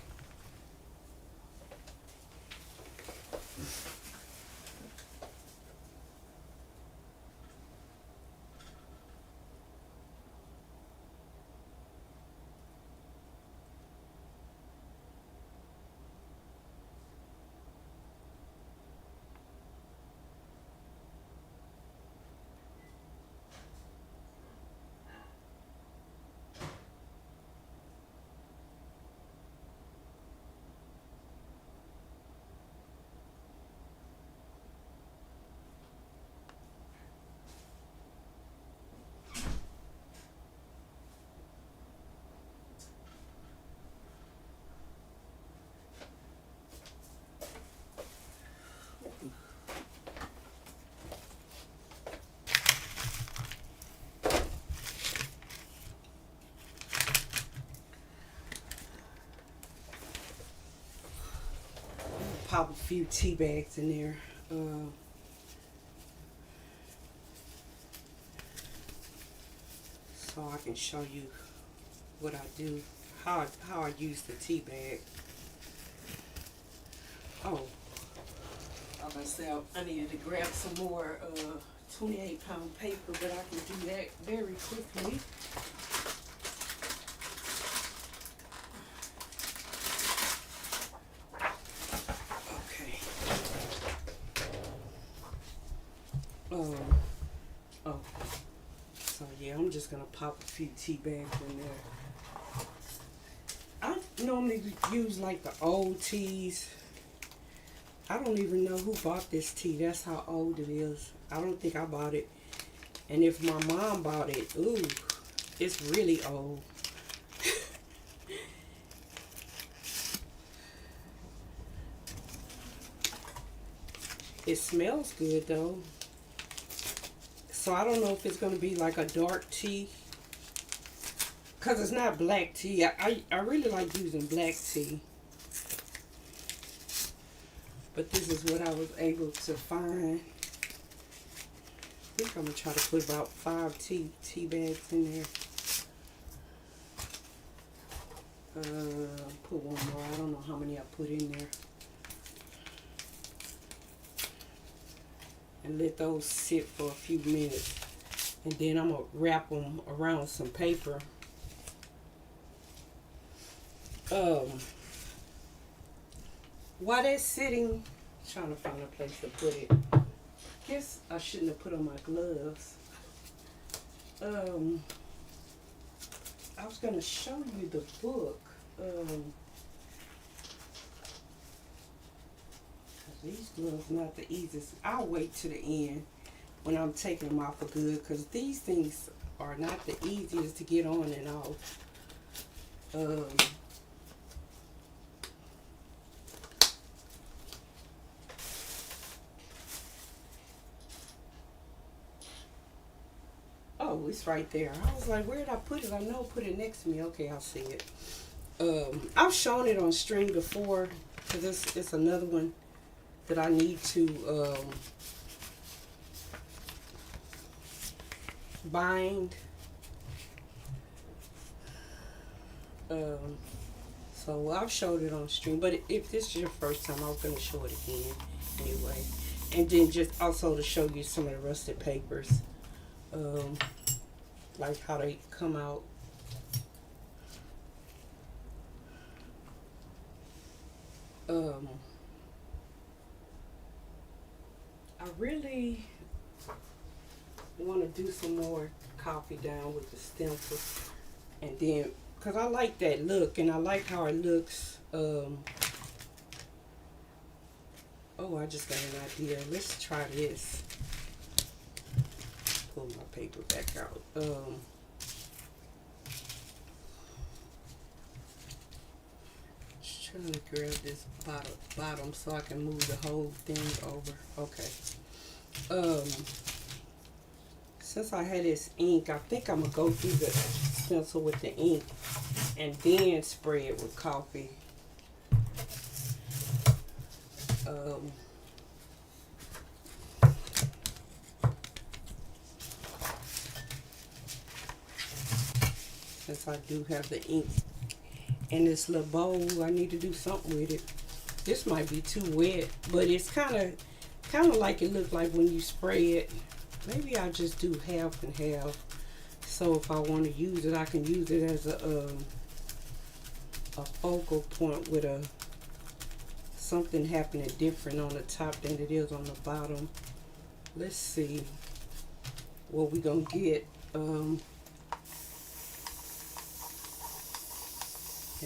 pop a few tea bags in there. So I can show you what I do, how I use the tea bag. Oh, I was gonna say I needed to grab some more 28-pound paper, but I can do that very quickly. Okay. Oh. So yeah, I'm just gonna pop a few tea bags in there. I normally use like the old teas. I don't even know who bought this tea. That's how old it is. I don't think I bought it. And if my mom bought it, ooh, it's really old. It smells good though. So I don't know if it's going to be like a dark tea. Because it's not black tea. I really like using black tea. But this is what I was able to find. I think I'm going to try to put about 5 tea bags in there. Put one more. I don't know how many I put in there. And let those sit for a few minutes. And then I'm going to wrap them around some paper. While they're sitting, trying to find a place to put it. Guess I shouldn't have put on my gloves. I was going to show you the book. These gloves not the easiest. I'll wait to the end when I'm taking them off for good, because these things are not the easiest to get on and off. Oh, it's right there. I was like, where did I put it? I know I put it next to me. Okay, I'll see it. I've shown it on stream before, because it's another one that I need to bind. So I've showed it on stream, but if this is your first time, I was going to show it again anyway. And then just also to show you some of the rusted papers, like how they come out. I really want to do some more coffee down with the stencil, and then because I like that look and I like how it looks. Oh, I just got an idea. Let's try this. Pull my paper back out. Just trying to grab this bottom so I can move the whole thing over. Okay. Since I had this ink, I think I'm gonna go through the stencil with the ink and then spray it with coffee. Since I do have the ink in this little bowl, I need to do something with it. This might be too wet, but it's kind of like it looked like when you spray it. Maybe I'll just do half and half. So if I want to use it, I can use it as a focal point with something happening different on the top than it is on the bottom. Let's see what we gonna get. And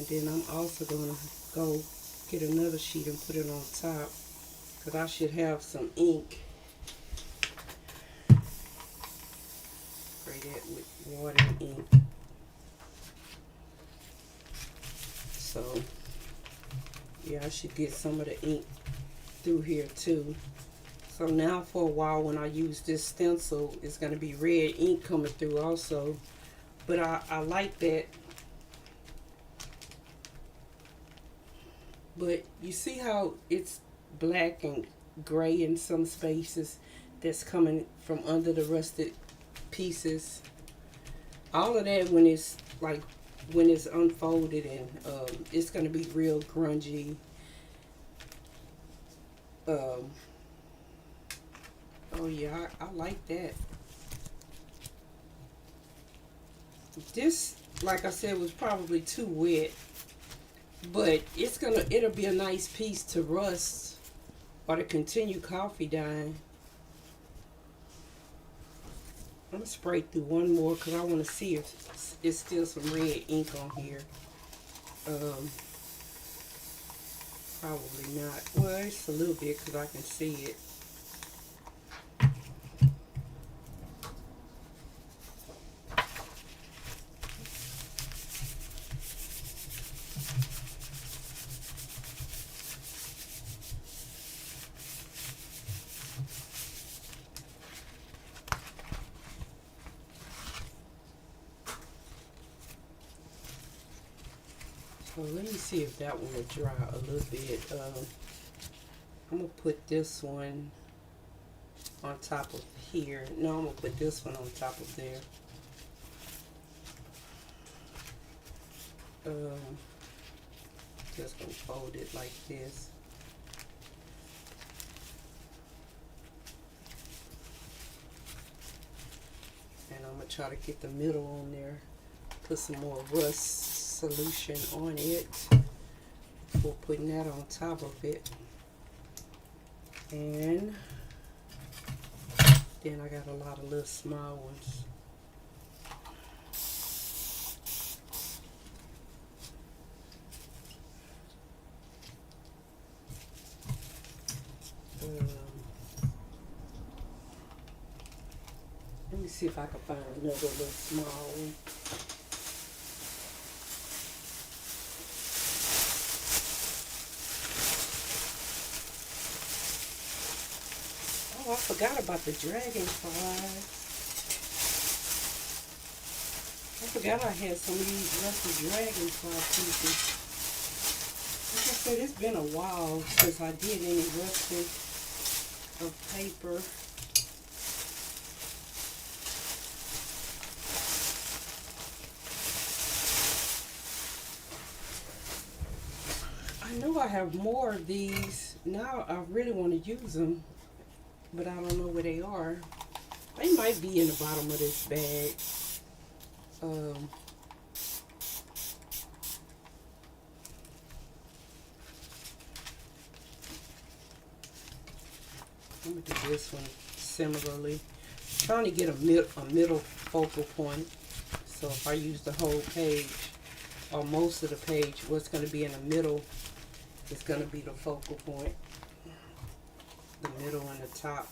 then I'm also gonna go get another sheet and put it on top, because I should have some ink. Spray that with water and ink. So yeah, I should get some of the ink through here too. So now for a while when I use this stencil, it's going to be red ink coming through also. But I like that. But you see how it's black and gray in some spaces that's coming from under the rusted pieces. All of that when it's like when it's unfolded, and it's gonna be real grungy. Um, oh yeah, I like that. This, like I said, was probably too wet, but it'll be a nice piece to rust or to continue coffee dyeing. I'm gonna spray through one more because I want to see if it's still some red ink on here. Um, Probably not. Well, it's a little bit because I can see it. So let me see if that one will dry a little bit. I'm gonna put this one on top of here. No, I'm gonna put this one on top of there. Um, just gonna fold it like this. And I'm gonna try to get the middle on there. Put some more rust solution on it before putting that on top of it. And then I got a lot of little small ones. Let me see if I can find another little small one. Oh, I forgot about the dragonflies. I forgot I had some of these rusty dragonfly pieces. Like I said, it's been a while since I did any rusting of paper. I know I have more of these. Now I really want to use them, but I don't know where they are. They might be in the bottom of this bag. I'm going to do this one similarly. Trying to get a middle focal point. So if I use the whole page or most of the page, what's going to be in the middle is going to be the focal point. The middle and the top.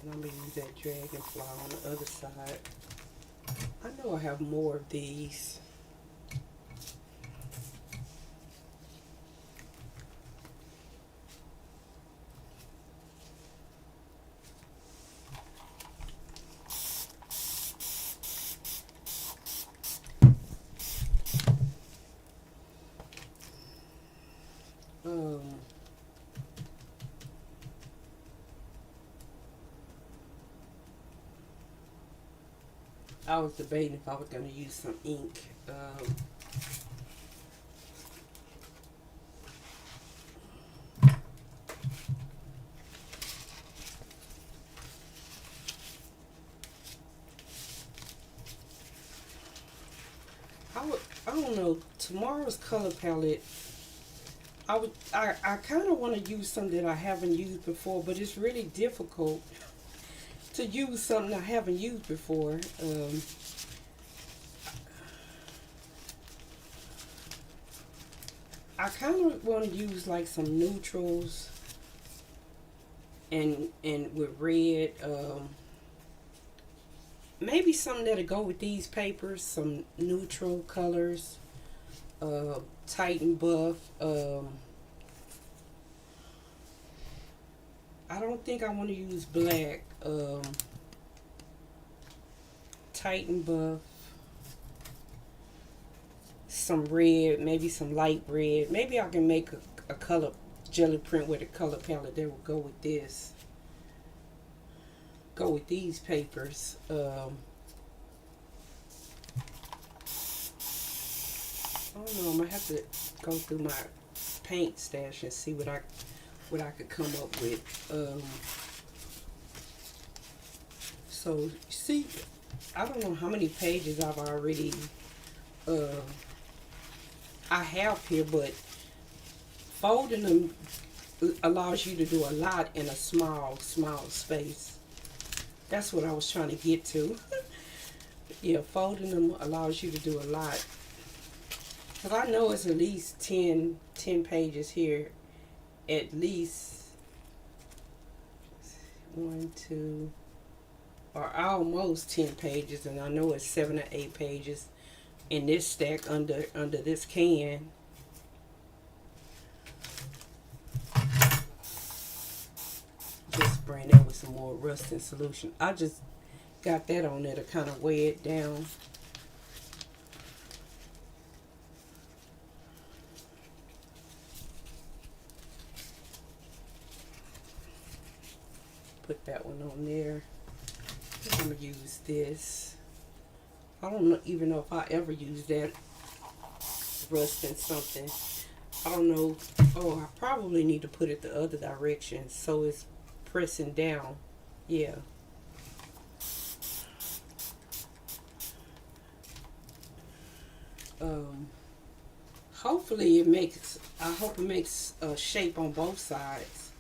And I'm going to use that dragonfly on the other side. I know I have more of these. I was debating if I was going to use some ink. I don't know, tomorrow's color palette, I kind of want to use something that I haven't used before, but it's really difficult to use something I haven't used before. I kind of want to use like some neutrals and with red. Maybe something that'll go with these papers. Some neutral colors. Titan buff. I don't think I want to use black. Titan buff. some red, maybe some light red. Maybe I can make a color jelly print with a color palette that will go with this. Go with these papers. I don't know. I'm gonna have to go through my paint stash and see what I could come up with. So see, I don't know how many pages I've already I have here, but folding them allows you to do a lot in a small space. That's what I was trying to get to. Yeah, folding them allows you to do a lot. Because I know it's at least 10 pages here. At least 1, 2, or almost 10 pages. And I know it's 7 or 8 pages in this stack under this can. Just spraying that with some more rusting solution. I just got that on there to kind of weigh it down. Put that one on there. I'm gonna use this. I don't even know if I ever use that rusting something. I don't know. Oh, I probably need to put it the other direction so it's pressing down. Yeah. Hopefully it makes, I hope it makes a shape on both sides.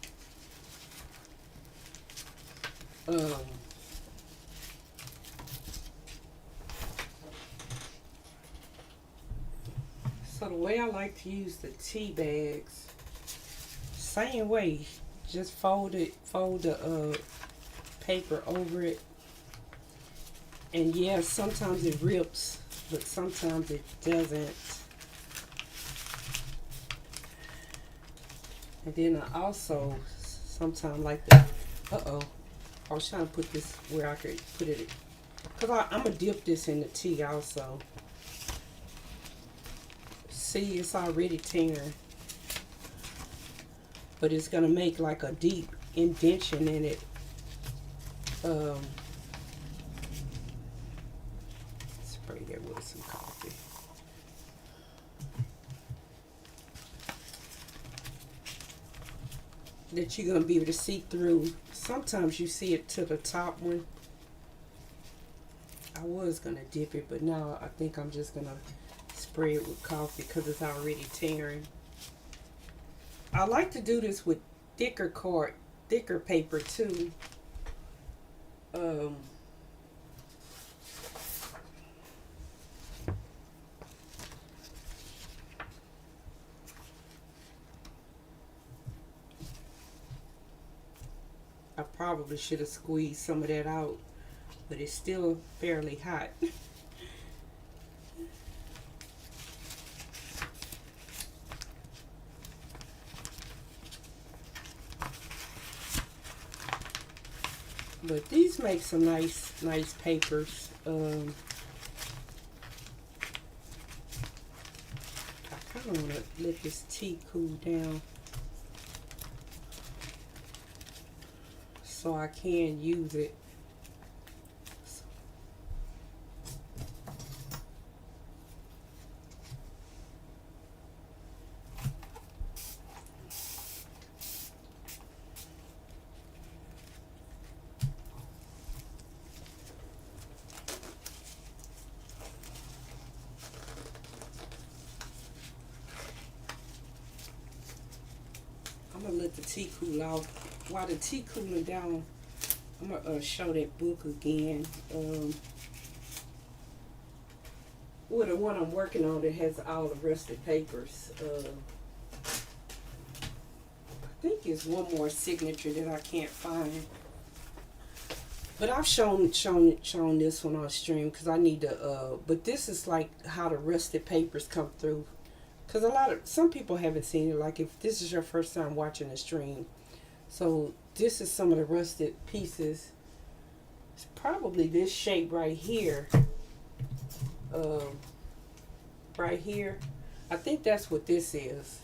So the way I like to use the tea bags, same way, just fold the paper over it. And yeah, sometimes it rips, but sometimes it doesn't. And then I also sometimes like to, I was trying to put this where I could put it, because I'm going to dip this in the tea also. See, it's already tearing. But it's going to make like a deep indentation in it. Spray that with some coffee. That you're going to be able to see through. Sometimes you see it to the top one. I was going to dip it, but now I think I'm just going to spray it with coffee because it's already tearing. I like to do this with thicker paper too. I probably should have squeezed some of that out, but it's still fairly hot. But these make some nice papers. I kind of want to let this tea cool down so I can use it. I'm gonna let the tea cool off. While the tea cooling down, I'm gonna show that book again. Well, the one I'm working on that has all the rusted papers. I think it's one more signature that I can't find. But I've shown this one on stream because I need to. But this is like how the rusted papers come through. Because some people haven't seen it. Like if this is your first time watching the stream, so this is some of the rusted pieces. It's probably this shape right here. right here. I think that's what this is.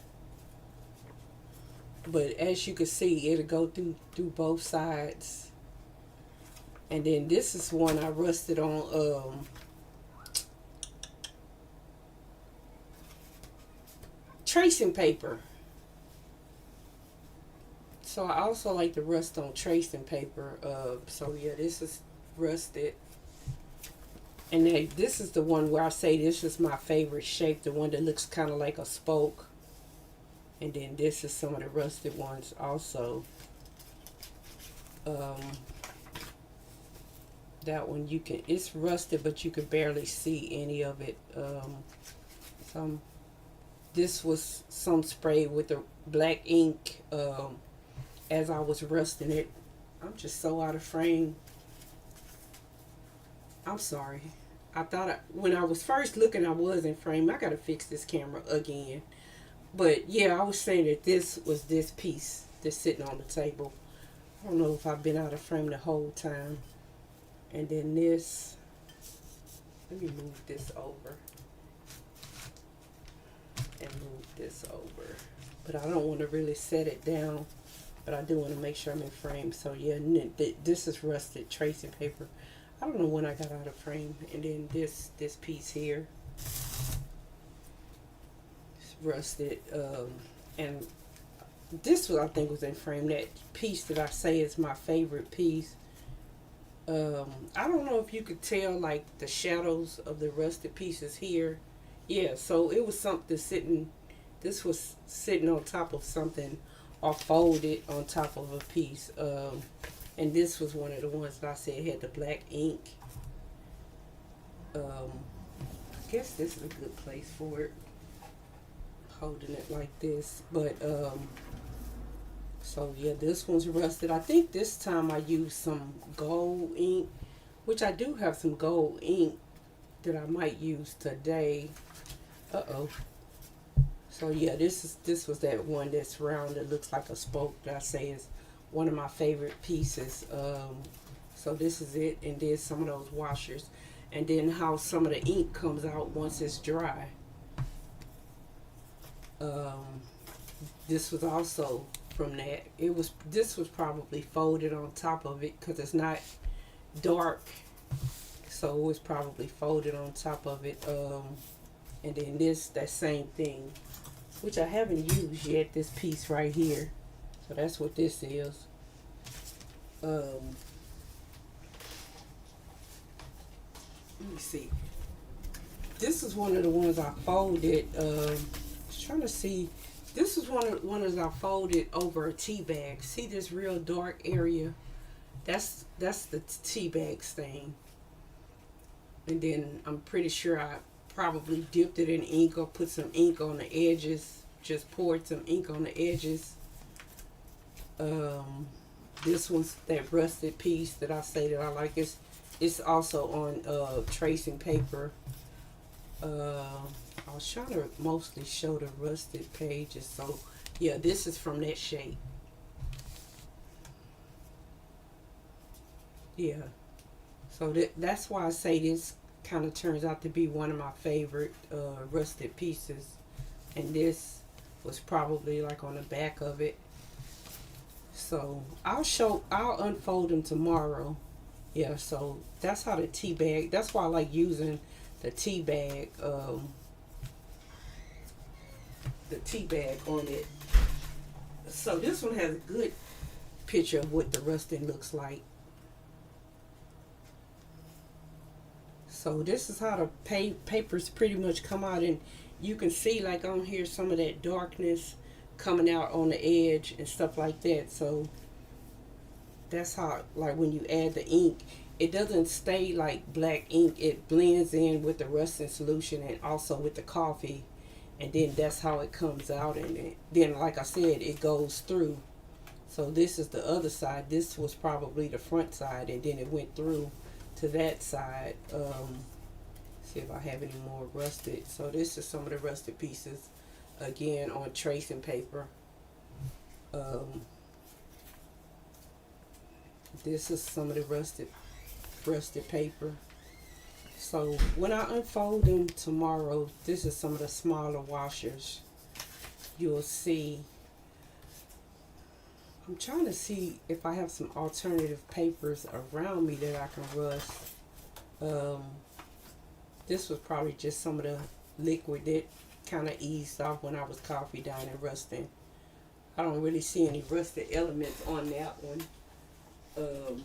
But as you can see, it'll go through both sides. And then this is one I rusted on tracing paper. So I also like to rust on tracing paper. So yeah, this is rusted. And then this is the one where I say this is my favorite shape, the one that looks kind of like a spoke. And then this is some of the rusted ones also. That one it's rusted, but you can barely see any of it. This was some spray with the black ink as I was rusting it. I'm just so out of frame. I'm sorry. When I was first looking, I was in frame. I gotta fix this camera again. But yeah, I was saying that this was this piece that's sitting on the table. I don't know if I've been out of frame the whole time. And then this, let me move this over. And move this over. But I don't want to really set it down. But I do want to make sure I'm in frame. So yeah, this is rusted tracing paper. I don't know when I got out of frame. And then this piece here. It's rusted. And this one I think was in frame. That piece that I say is my favorite piece. I don't know if you could tell like the shadows of the rusted pieces here. Yeah, so it was something sitting, this was sitting on top of something or folded on top of a piece. And this was one of the ones that I said had the black ink. I guess this is a good place for it. Holding it like this. But, so yeah, this one's rusted. I think this time I used some gold ink, which I do have some gold ink that I might use today. So yeah, this was that one that's round that looks like a spoke that I say is one of my favorite pieces. So this is it, and then some of those washers, and then how some of the ink comes out once it's dry. This was also from that. This was probably folded on top of it because it's not dark, so it was probably folded on top of it. And then that same thing, which I haven't used yet, this piece right here. So that's what this is. Let me see. This is one of the ones I folded. Trying to see. This is one of I folded over a tea bag. See this real dark area? That's the tea bag stain. And then I'm pretty sure I probably dipped it in ink or put some ink on the edges. Just poured some ink on the edges. This one's that rusted piece that I say that I like. It's also on tracing paper. I was trying to mostly show the rusted pages. So yeah, this is from that shape. Yeah. So that's why I say this kind of turns out to be one of my favorite rusted pieces. And this was probably like on the back of it. So I'll unfold them tomorrow. Yeah, so that's how the tea bag, that's why I like using the tea bag on it. So this one has a good picture of what the rusting looks like. So this is how the papers pretty much come out, and you can see like on here some of that darkness coming out on the edge and stuff like that. So that's how, like when you add the ink, it doesn't stay like black ink. It blends in with the rusting solution and also with the coffee, and then that's how it comes out. And then like I said, it goes through. So this is the other side. This was probably the front side, and then it went through to that side. See if I have any more rusted. So this is some of the rusted pieces, again on tracing paper. This is some of the rusted paper. So when I unfold them tomorrow, this is some of the smaller washers. You'll see. I'm trying to see if I have some alternative papers around me that I can rust. Um, this was probably just some of the liquid that kind of eased off when I was coffee down and rusting. I don't really see any rusted elements on that one. Um,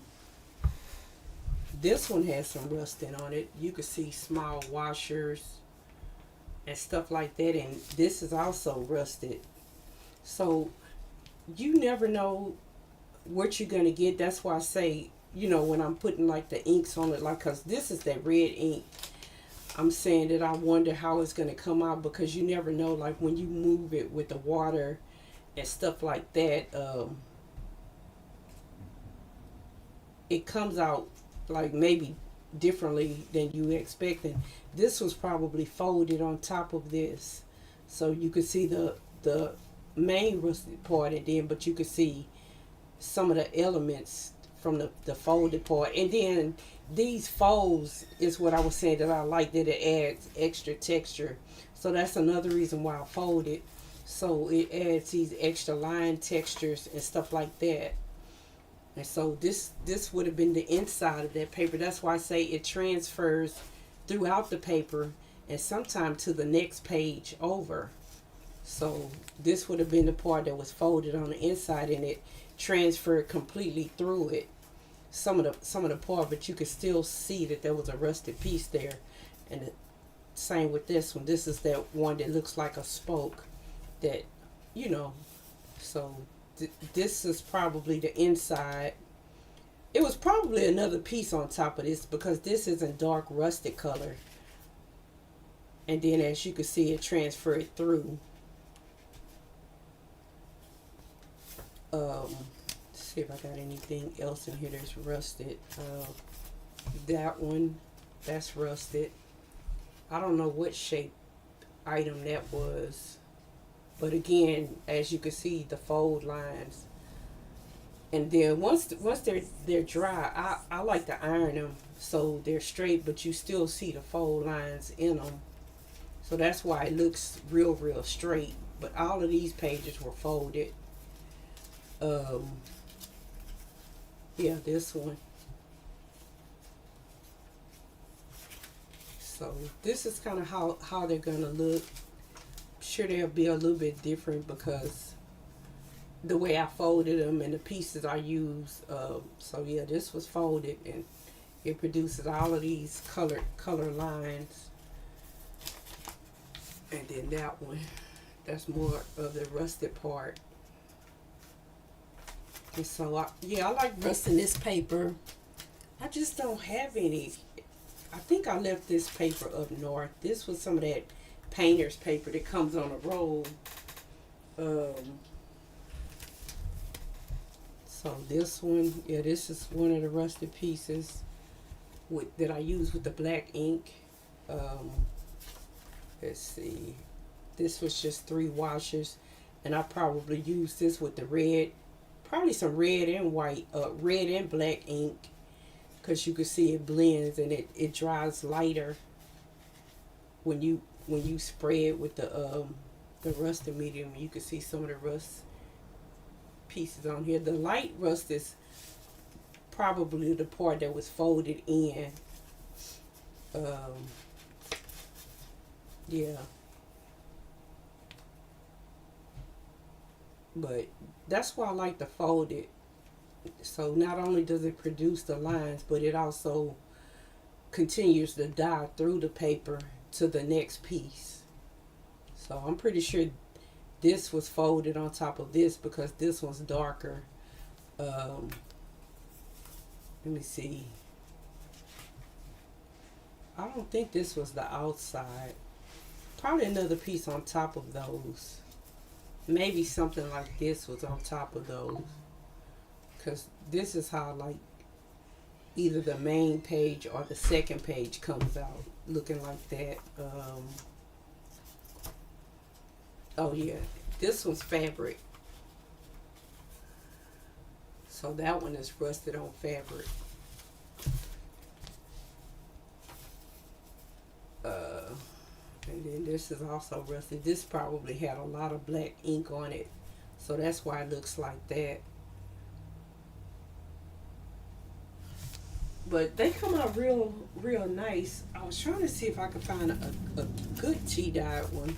this one has some rusting on it. You can see small washers and stuff like that, and this is also rusted. So you never know what you're gonna get. That's why I say, when I'm putting like the inks on it, like, cause this is that red ink. I'm saying that I wonder how it's gonna come out, because you never know. Like when you move it with the water and stuff like that, it comes out like maybe differently than you expecting. This was probably folded on top of this, so you could see the main rusted part, and then but you could see some of the elements from the folded part. And then these folds is what I was saying that I like, that it adds extra texture. So that's another reason why I fold it. So it adds these extra line textures and stuff like that. And so this would have been the inside of that paper. That's why I say it transfers throughout the paper and sometimes to the next page over. So this would have been the part that was folded on the inside, and it transferred completely through it. Some of the part, but you could still see that there was a rusted piece there. And the same with this one. This is that one that looks like a spoke. That, so this is probably the inside. It was probably another piece on top of this, because this is in dark rusted color. And then as you can see, it transferred through. Let's see if I got anything else in here that's rusted. That one, that's rusted. I don't know what shape item that was. But again, as you can see, the fold lines. And then once they're dry, I like to iron them so they're straight, but you still see the fold lines in them. So that's why it looks real straight. But all of these pages were folded. Yeah, this one. So this is kind of how they're gonna look. Sure, they'll be a little bit different because the way I folded them and the pieces I used. So yeah, this was folded, and it produces all of these color lines. And then that one, that's more of the rusted part. And so I like rusting this paper. I just don't have any. I think I left this paper up north. This was some of that painter's paper that comes on a roll. So this one, yeah, this is one of the rusted pieces that I use with the black ink. Let's see. This was just 3 washers, and I probably used this with the red, probably some red and white, red and black ink, because you can see it blends and it dries lighter when you spray it with the rusted medium. You can see some of the rust pieces on here. The light rust is probably the part that was folded in. Yeah. But that's why I like to fold it. So not only does it produce the lines, but it also continues to dye through the paper to the next piece. So I'm pretty sure this was folded on top of this because this one's darker. Let me see. I don't think this was the outside. Probably another piece on top of those. Maybe something like this was on top of those. Because this is how, like, either the main page or the second page comes out looking like that. Oh yeah, this one's fabric. So that one is rusted on fabric. this is also rusted. This probably had a lot of black ink on it, so that's why it looks like that. But they come out real nice. I was trying to see if I could find a good tea dyed one.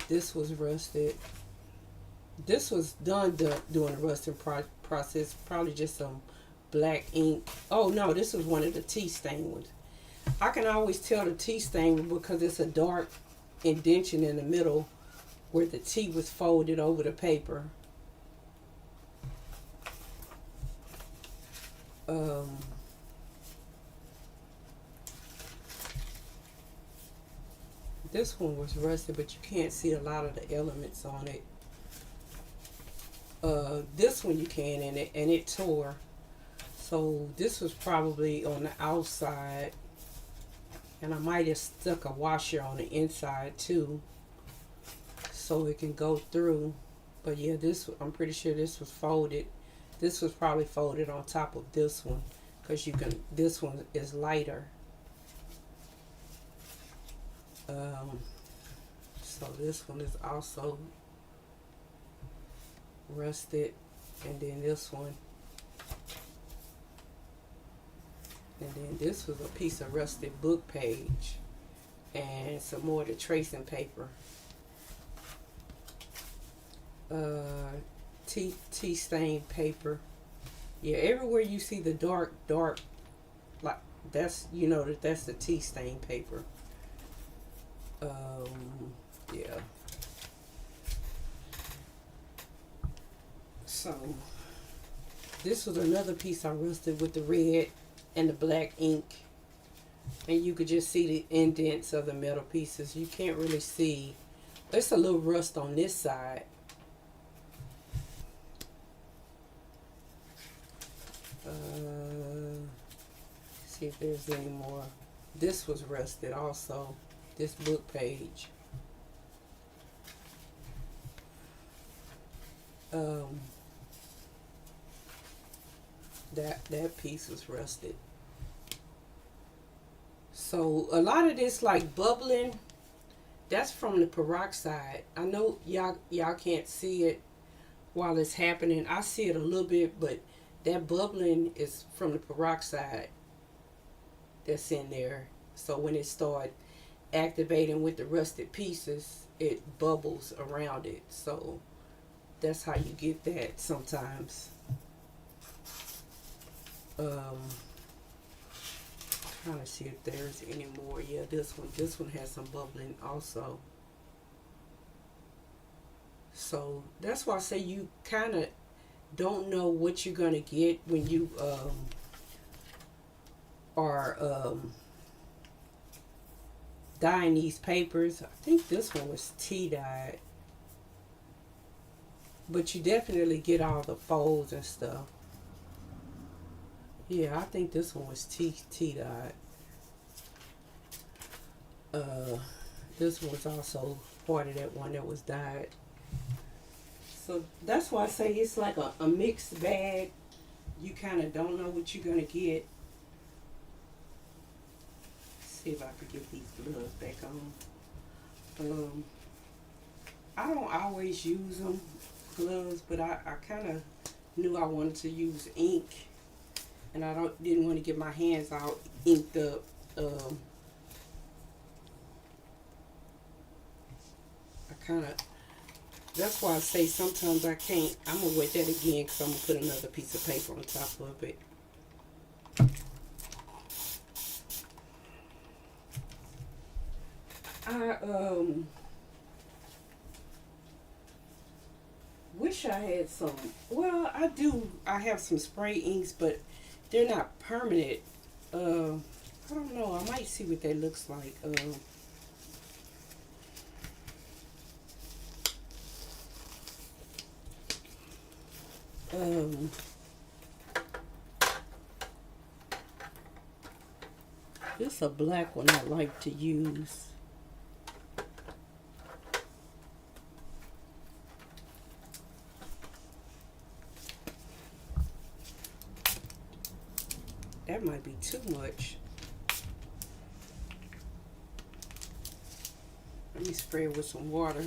This was rusted. This was done during the rusting process. Probably just some black ink. Oh no, this was one of the tea stain ones. I can always tell the tea stain because it's a dark indentation in the middle where the tea was folded over the paper. This one was rusted, but you can't see a lot of the elements on it. This one you can, and it tore. So this was probably on the outside, and I might have stuck a washer on the inside too, so it can go through. But yeah, I'm pretty sure this was folded. This was probably folded on top of this one, because this one is lighter. So this one is also rusted, and then this one, and then this was a piece of rusted book page, and some more of the tracing paper. Tea stained paper. Yeah, everywhere you see the dark, like that's, you know, that's the tea stain paper. Yeah. So this was another piece I rusted with the red and the black ink, and you could just see the indents of the metal pieces. You can't really see. There's a little rust on this side. See if there's any more. This was rusted also. This book page. That piece was rusted. So a lot of this like bubbling, that's from the peroxide. I know y'all can't see it while it's happening. I see it a little bit, but that bubbling is from the peroxide that's in there. So when it starts activating with the rusted pieces, it bubbles around it. So that's how you get that sometimes. Trying to see if there's any more. Yeah, this one has some bubbling also. So that's why I say you kind of don't know what you're gonna get when you are dyeing these papers. I think this one was tea dyed, but you definitely get all the folds and stuff. Yeah, I think this one was tea dyed. This one was also part of that one that was dyed. So that's why I say it's like a mixed bag. You kind of don't know what you're gonna get. See if I could get these gloves back on. I don't always use them gloves, but I kind of knew I wanted to use ink, and I didn't want to get my hands all inked up. That's why I say sometimes I can't. I'm gonna wet that again because I'm gonna put another piece of paper on top of it. I wish I had some. Well, I do. I have some spray inks, but they're not permanent. I don't know. I might see what that looks like. This is a black one I like to use. That might be too much. Let me spray it with some water.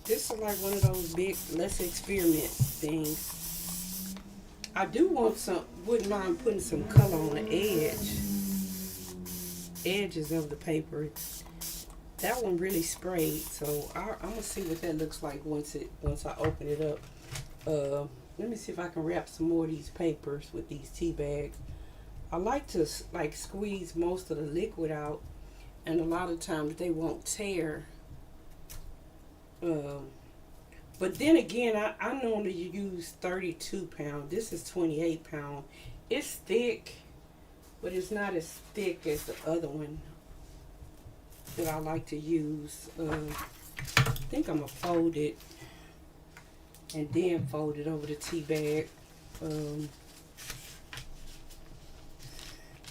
This is like one of those big let's experiment things. I do want some, wouldn't mind putting some color on the edges of the paper. That one really sprayed, so I'm gonna see what that looks like once I open it up. Let me see if I can wrap some more of these papers with these tea bags. I like to like squeeze most of the liquid out, and a lot of times they won't tear. But then again, I normally use 32 pound. This is 28 pound. It's thick, but it's not as thick as the other one that I like to use. I think I'm gonna fold it and then fold it over the tea bag.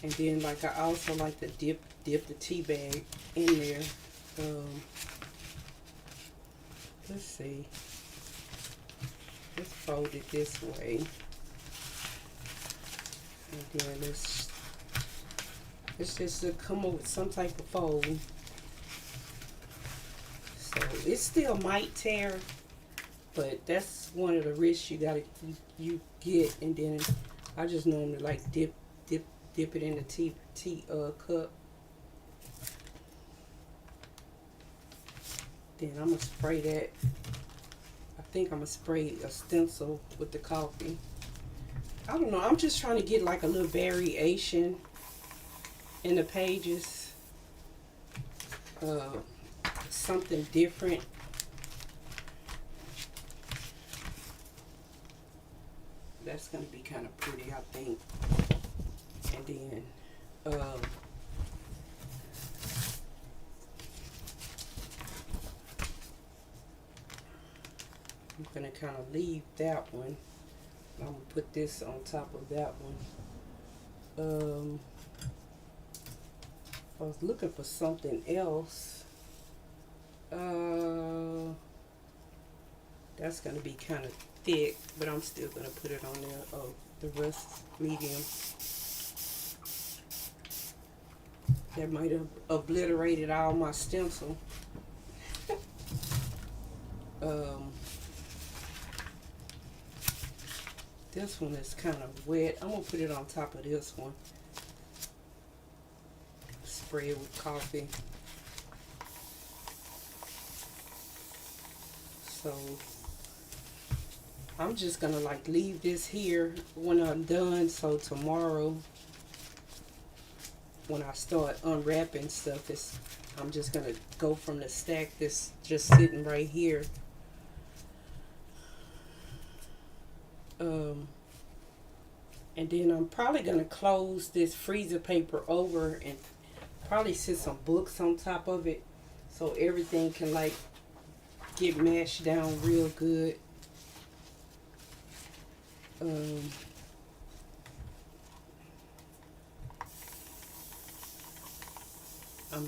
And then like I also like to dip the tea bag in there. Let's see. Let's fold it this way. And then let's just come up with some type of fold. So it still might tear, but that's one of the risks you get. And then I just normally like dip it in the tea cup. Then I'm gonna spray that. I think I'm gonna spray a stencil with the coffee. I don't know. I'm just trying to get like a little variation in the pages. Something different. That's gonna be kind of pretty, I think. And then I'm gonna kind of leave that one. I'm gonna put this on top of that one. I was looking for something else. That's gonna be kind of thick, but I'm still gonna put it on there. Oh, the rust medium. That might have obliterated all my stencil. This one is kind of wet. I'm gonna put it on top of this one. Spray it with coffee. So I'm just gonna like leave this here when I'm done. So tomorrow, when I start unwrapping stuff, I'm just gonna go from the stack that's just sitting right here. And then I'm probably gonna close this freezer paper over and probably sit some books on top of it, so everything can like get mashed down real good. I'm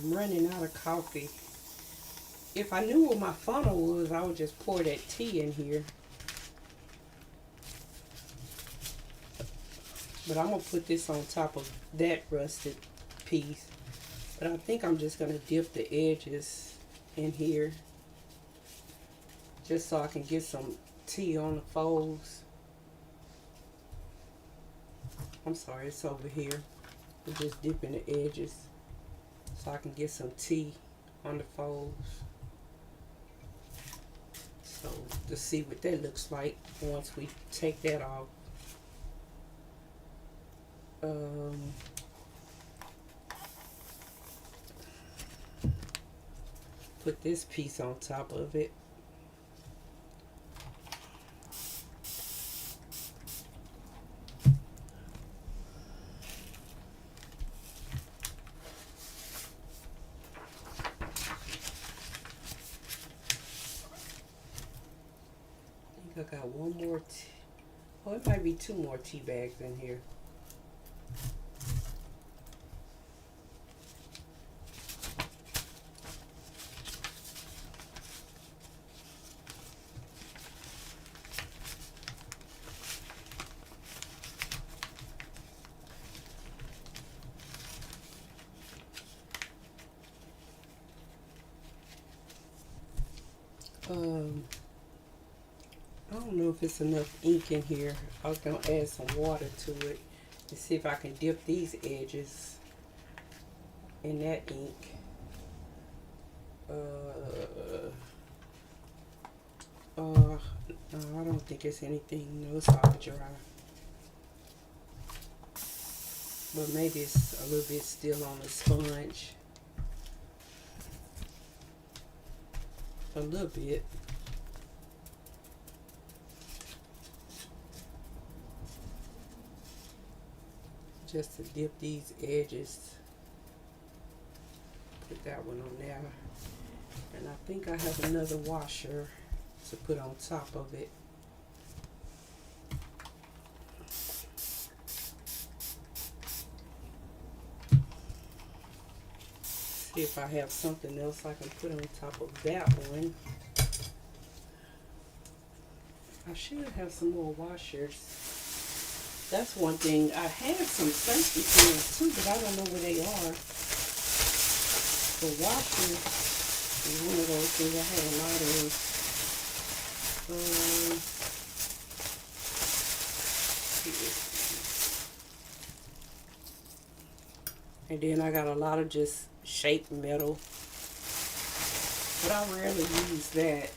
running out of coffee. If I knew what my funnel was, I would just pour that tea in here. But I'm going to put this on top of that rusted piece. But I think I'm just going to dip the edges in here, just so I can get some tea on the folds. I'm sorry, it's over here. I'm just dipping the edges so I can get some tea on the folds. So to see what that looks like once we take that off. Put this piece on top of it. I got one more oh, it might be two more tea bags in here. Um, I don't know if it's enough ink in here. I was gonna add some water to it and see if I can dip these edges in that ink. No, I don't think it's anything. No, it's all dry. But maybe it's a little bit still on the sponge. A little bit. Just to dip these edges. Put that one on there. And I think I have another washer to put on top of it. See if I have something else I can put on top of that one. I should have some more washers. That's one thing. I had some safety pins too, but I don't know where they are. The washers is one of those things I had a lot of. And then I got a lot of just shaped metal, but I rarely use that.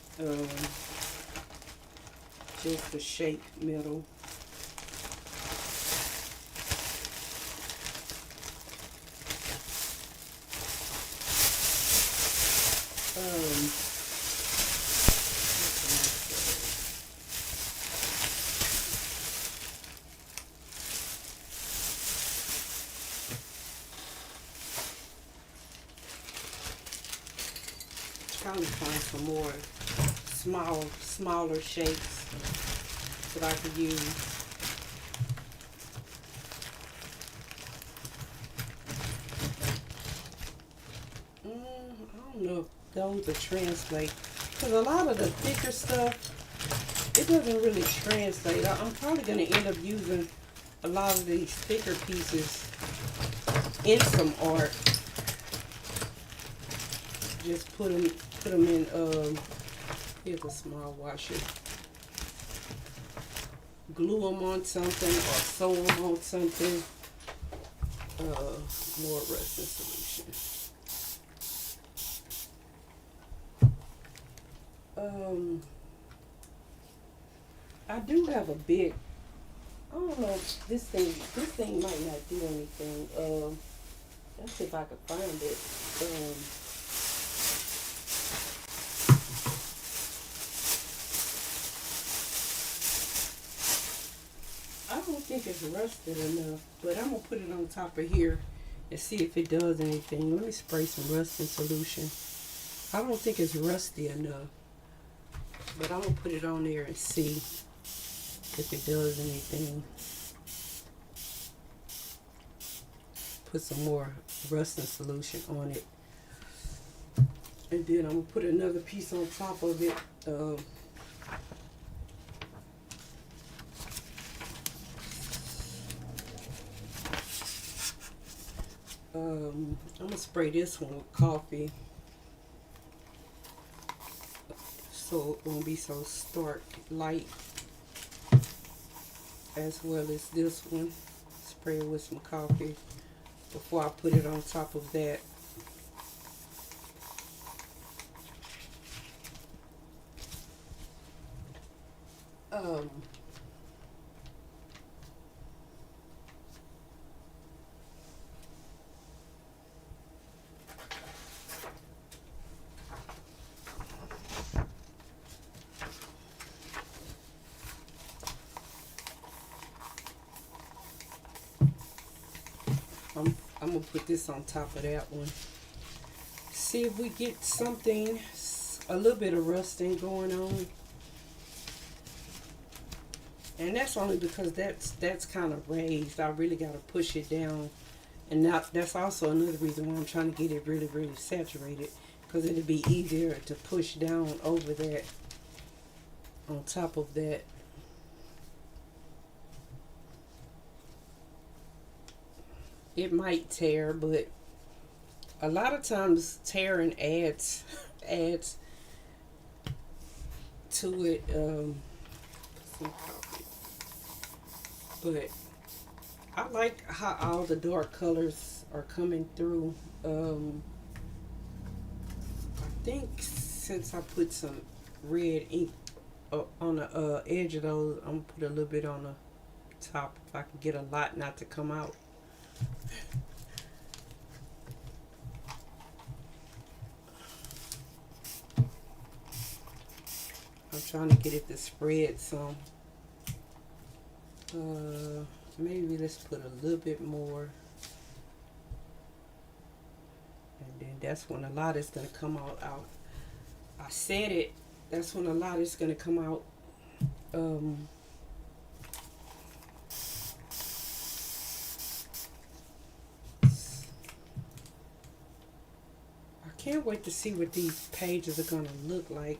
Just the shaped metal. Trying to find some more smaller shapes that I could use. I don't know if those will translate, because a lot of the thicker stuff, it doesn't really translate. I'm probably going to end up using a lot of these thicker pieces in some art. Just put them in, here's a small washer. Glue them on something or sew them on something. More resin solution. I do have a big, I don't know if this thing might not do anything. Let's see if I can find it. I don't think it's rusted enough, but I'm gonna put it on top of here and see if it does anything. Let me spray some rusting solution. I don't think it's rusty enough, but I'm gonna put it on there and see if it does anything. Put some more rusting solution on it, and then I'm gonna put another piece on top of it. I'm gonna spray this one with coffee so it won't be so stark light, as well as this one. Spray it with some coffee before I put it on top of that. I'm gonna put this on top of that one. See if we get something, a little bit of rusting going on. And that's only because that's kind of raised. I really got to push it down. And that's also another reason why I'm trying to get it really, really saturated, because it'll be easier to push down over that, on top of that. It might tear, but a lot of times tearing adds to it. Some coffee. But I like how all the dark colors are coming through. I think since I put some red ink on the edge of those, I'm gonna put a little bit on the top if I can get a lot not to come out. I'm trying to get it to spread some. Maybe let's put a little bit more. And then that's when a lot is going to come out. I said it. That's when a lot is going to come out. I can't wait to see what these pages are going to look like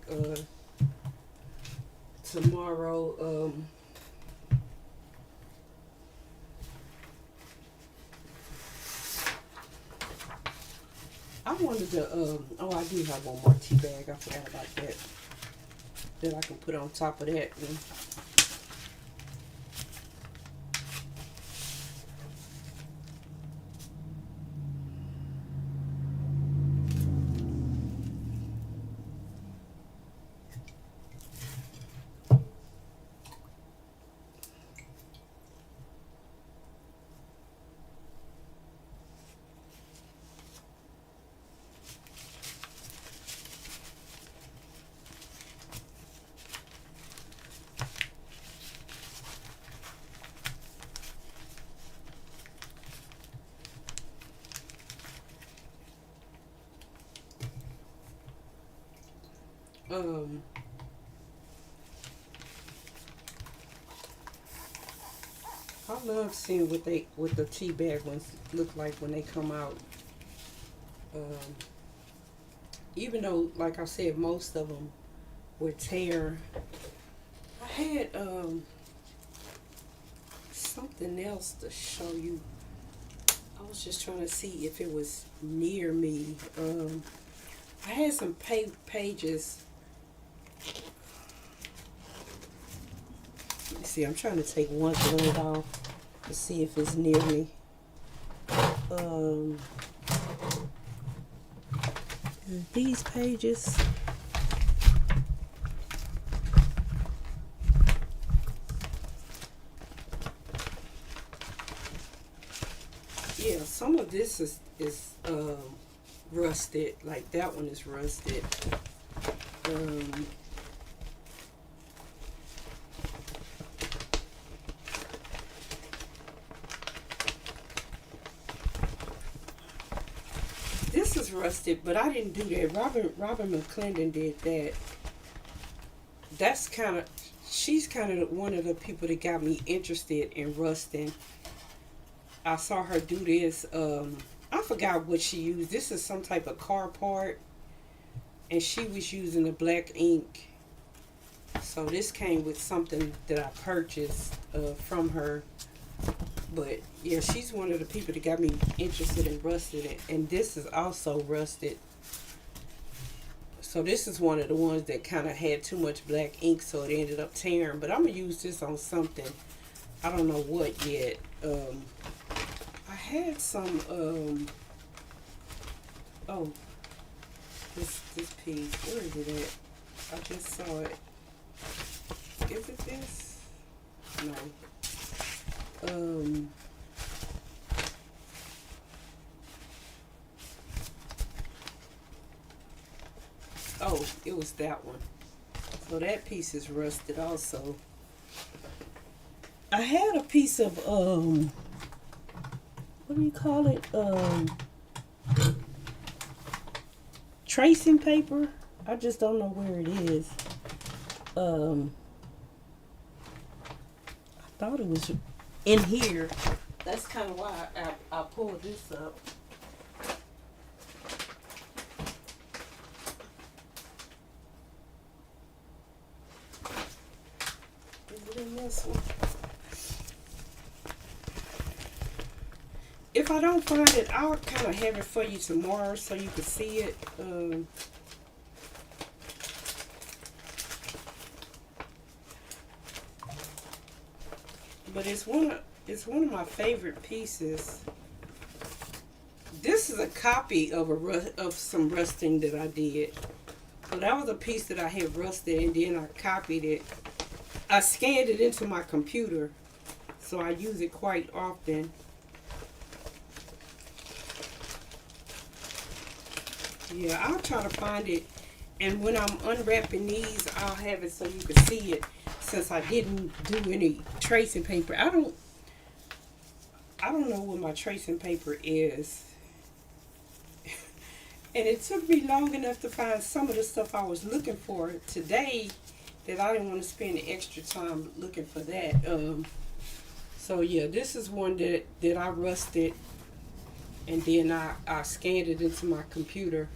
tomorrow. I wanted to, oh, I do have one more tea bag. I forgot about that. That I can put on top of that. I love seeing what the tea bag ones look like when they come out. Even though, like I said, most of them would tear. I had something else to show you. I was just trying to see if it was near me. I had some pages. Let me see. I'm trying to take one glove off to see if it's near me. These pages. Yeah, some of this is rusted. Like that one is rusted. This is rusted, but I didn't do that. Robin McClendon did that. That's kind of, she's kind of one of the people that got me interested in rusting. I saw her do this. I forgot what she used. This is some type of car part, and she was using the black ink. So this came with something that I purchased from her. But yeah, she's one of the people that got me interested in rusted, and this is also rusted. So this is one of the ones that kind of had too much black ink, so it ended up tearing. But I'm gonna use this on something. I don't know what yet. I had some. Oh, this piece. Where is it at? I just saw it. Is it this? No. Oh, it was that one. So that piece is rusted also. I had a piece of what do you call it? Tracing paper. I just don't know where it is. I thought it was in here. That's kind of why I pulled this up. Is it in this one? If I don't find it, I'll kind of have it for you tomorrow so you can see it. but it's one of my favorite pieces. This is a copy of of some rusting that I did. So that was a piece that I had rusted, and then I copied it. I scanned it into my computer, so I use it quite often. Yeah, I'll try to find it, and when I'm unwrapping these, I'll have it so you can see it. Since I didn't do any tracing paper, I don't know what my tracing paper is. And it took me long enough to find some of the stuff I was looking for today that I didn't want to spend the extra time looking for that. So yeah, this is one that I rusted, and then I scanned it into my computer,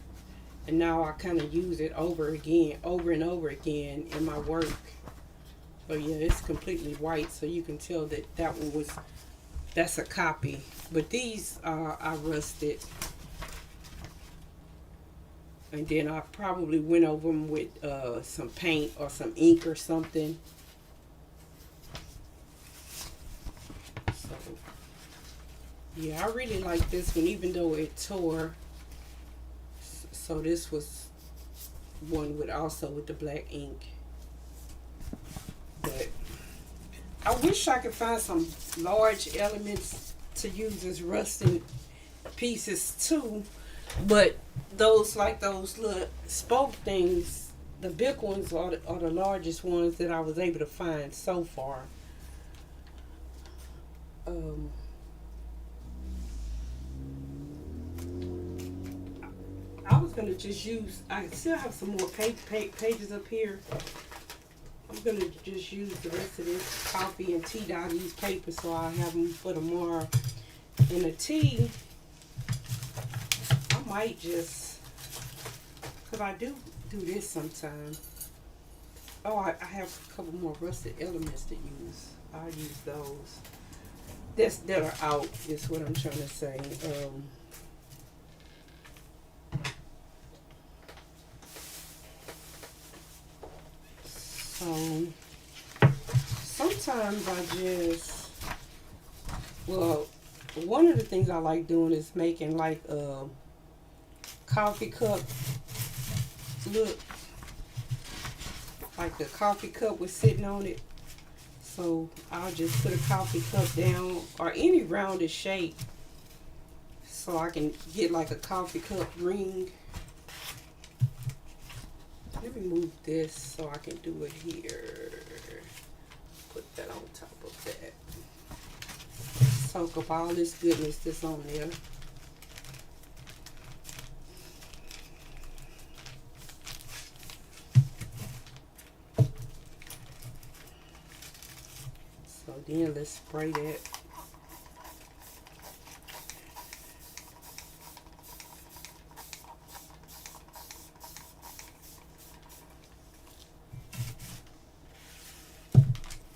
and now I kind of use it over and over again in my work. But yeah, it's completely white, so you can tell that one that's a copy. But these I rusted, and then I probably went over them with some paint or some ink or something. So yeah, I really like this one, even though it tore. So this was one with the black ink. But I wish I could find some large elements to use as rusting pieces too. But those little spoke things, the big ones are the largest ones that I was able to find so far. Um, I was gonna just use. I still have some more pages up here. I'm gonna just use the rest of this coffee and tea dye these papers, so I'll have them for tomorrow. And the tea, I might just, cause I do this sometimes. Oh, I have a couple more rusted elements to use. I'll use those. That are out is what I'm trying to say. So sometimes well, one of the things I like doing is making like a coffee cup. Look, like the coffee cup was sitting on it. So I'll just put a coffee cup down, or any rounded shape, so I can get like a coffee cup ring. Let me move this so I can do it here. Put that on top of that. Soak up all this goodness that's on there. So then let's spray that.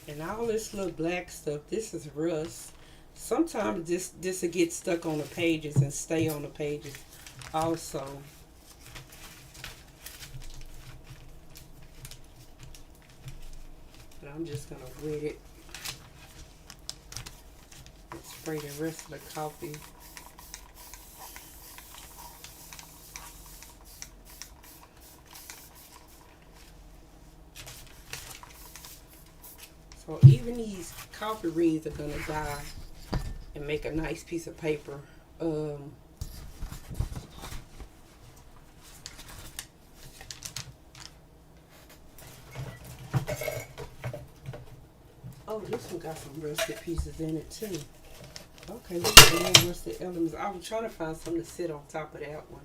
And all this little black stuff, this is rust. Sometimes this will get stuck on the pages and stay on the pages also. But I'm just gonna wet it and spray the rest of the coffee. So even these coffee rings are gonna die and make a nice piece of paper. Oh, this one got some rusted pieces in it too. Okay, this is more rusted elements. I was trying to find something to sit on top of that one,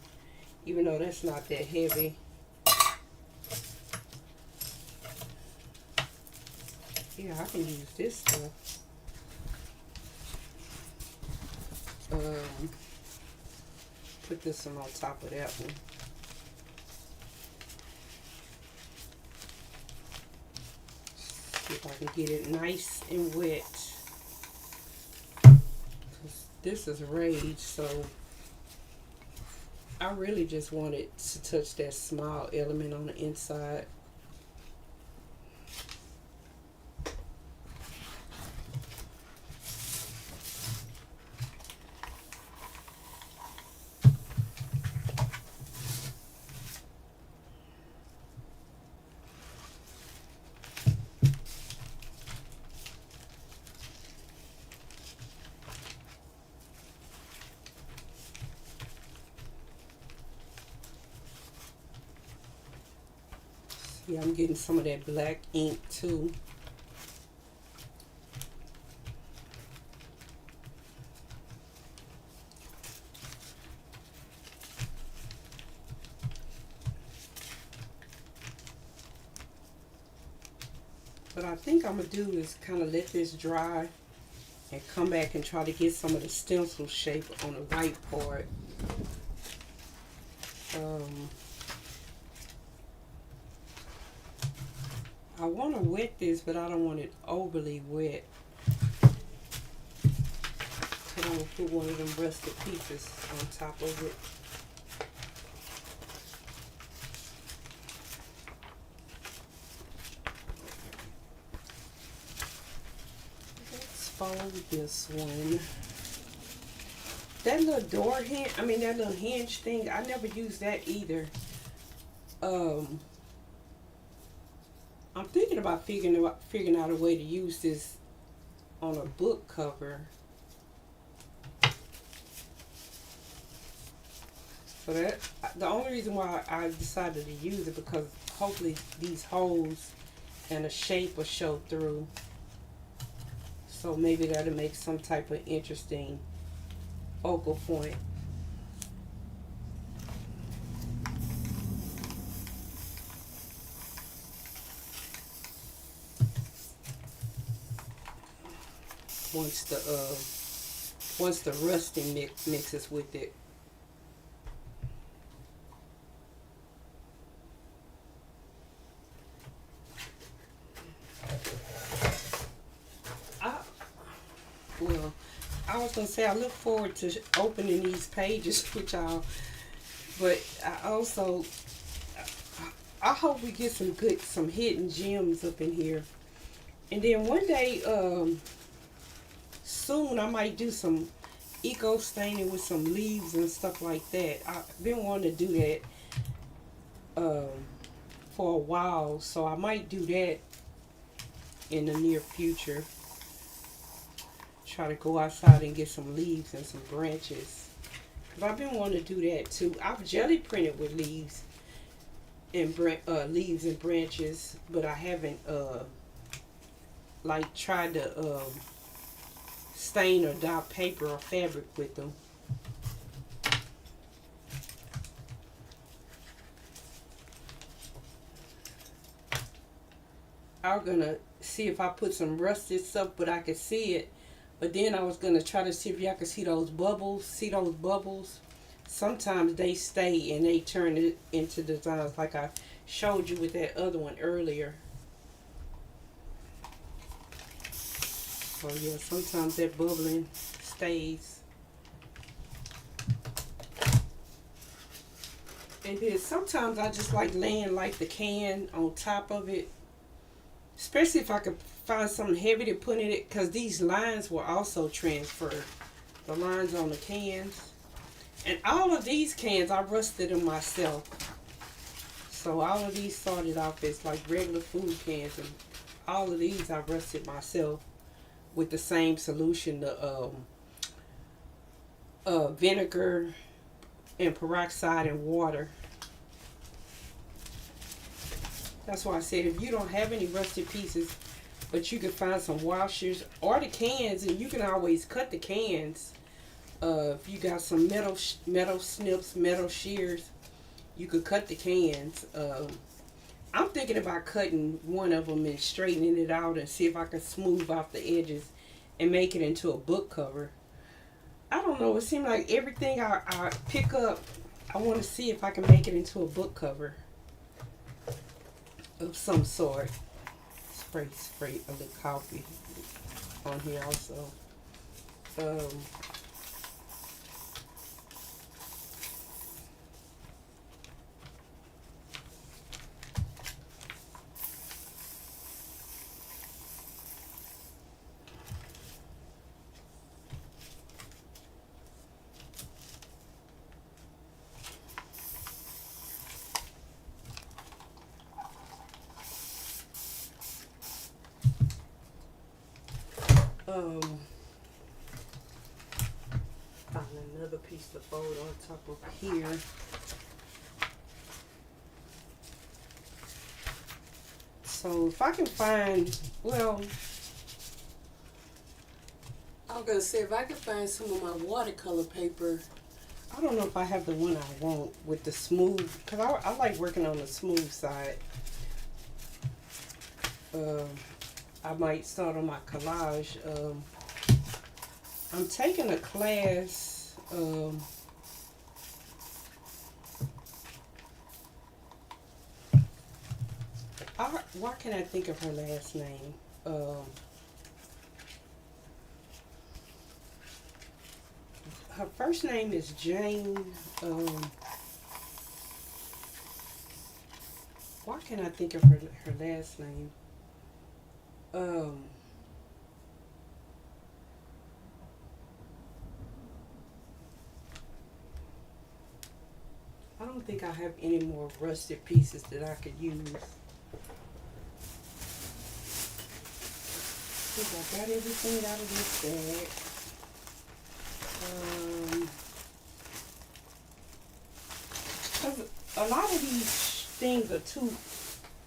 even though that's not that heavy. Yeah, I can use this stuff. Put this one on top of that one. See if I can get it nice and wet. 'Cause this is rage, so I really just wanted to touch that small element on the inside. Yeah, I'm getting some of that black ink too. What I think I'm gonna do is kind of let this dry and come back and try to get some of the stencil shape on the white part. Um, I want to wet this, but I don't want it overly wet. I don't want to put one of them rusted pieces on top of it. Let's fold this one. That little door hinge, that little hinge thing, I never used that either. Um, I'm thinking about figuring out a way to use this on a book cover. So that the only reason why I decided to use it, because hopefully these holes and the shape will show through. So maybe that'll make some type of interesting focal point. Once the rusting mixes with it. Well, I was gonna say I look forward to opening these pages with y'all, but I hope we get some hidden gems up in here. And then one day, soon I might do some eco staining with some leaves and stuff like that. I've been wanting to do that for a while, so I might do that in the near future. Try to go outside and get some leaves and some branches. But I've been wanting to do that too. I've jelly printed with leaves and branches, but I haven't like tried to stain or dye paper or fabric with them. I'm gonna see if I put some rusted stuff, but I can see it. But then I was gonna try to see if y'all can see those bubbles. See those bubbles? Sometimes they stay and they turn it into designs like I showed you with that other one earlier. So yeah, sometimes that bubbling stays. And then sometimes I just like laying like the can on top of it. Especially if I could find something heavy to put in it, because these lines will also transfer. The lines on the cans. And all of these cans, I rusted them myself. So all of these started off as like regular food cans, and all of these I rusted myself with the same solution, the vinegar and peroxide and water. That's why I said if you don't have any rusted pieces, but you can find some washers or the cans, and you can always cut the cans. If you got some metal snips, metal shears, you could cut the cans. I'm thinking about cutting one of them and straightening it out and see if I can smooth off the edges and make it into a book cover. I don't know. It seems like everything I pick up, I want to see if I can make it into a book cover of some sort. Spray a little coffee on here also. Find another piece to fold on top of here. So if I can find, well, I was gonna say if I can find some of my watercolor paper. I don't know if I have the one I want with the smooth, because I like working on the smooth side. Um, I might start on my collage. I'm taking a class. Why can't I think of her last name? Her first name is Jane. Why can't I think of her last name? Um, I don't think I have any more rusted pieces that I could use. I think I got everything out of this bag. Cause a lot of these things are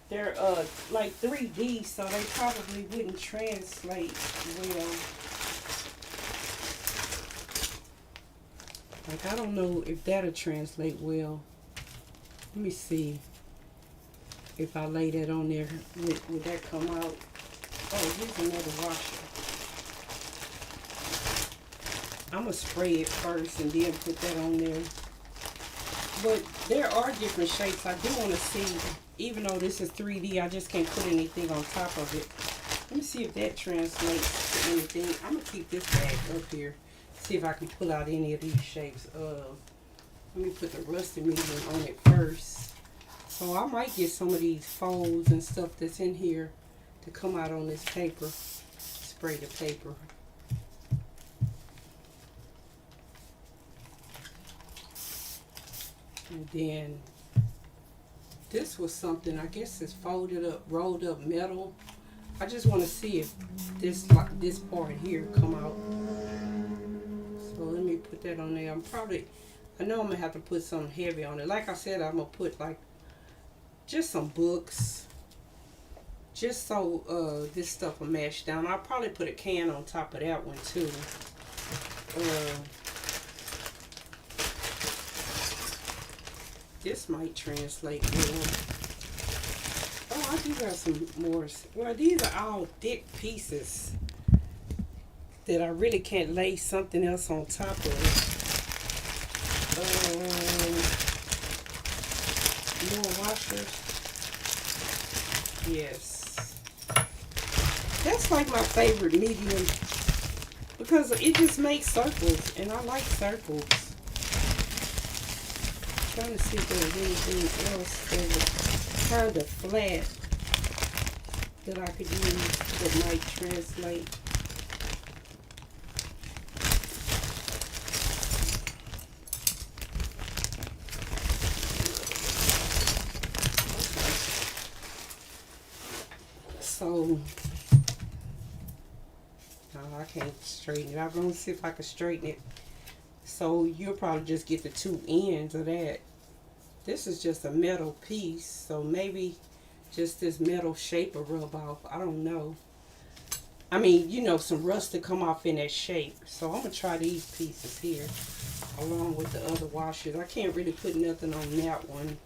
they're like 3D, so they probably wouldn't translate well. Like I don't know if that'll translate well. Let me see if I lay that on there. Would that come out? Oh, here's another washer. I'm going to spray it first and then put that on there. But there are different shapes. I do want to see, even though this is 3D, I just can't put anything on top of it. Let me see if that translates to anything. I'm going to keep this bag up here. See if I can pull out any of these shapes. Let me put the rusted medium on it first. So I might get some of these folds and stuff that's in here to come out on this paper. Spray the paper. And then this was something, I guess it's folded up, rolled up metal. I just want to see if this part here come out. So let me put that on there. I know I'm going to have to put something heavy on it. Like I said, I'm going to put like just some books. Just so this stuff will mash down. I'll probably put a can on top of that one too. This might translate well. Oh, I do got some more. Well, these are all thick pieces that I really can't lay something else on top of. More washers. Yes. That's like my favorite medium because it just makes circles and I like circles. Trying to see if there's anything else that was kind of flat that I could use that might translate. So, no, I can't straighten it. I'm going to see if I can straighten it. So you'll probably just get the two ends of that. This is just a metal piece, so maybe just this metal shape will rub off. I don't know. I mean, you know, some rust to come off in that shape. So I'm going to try these pieces here along with the other washers. I can't really put nothing on that one.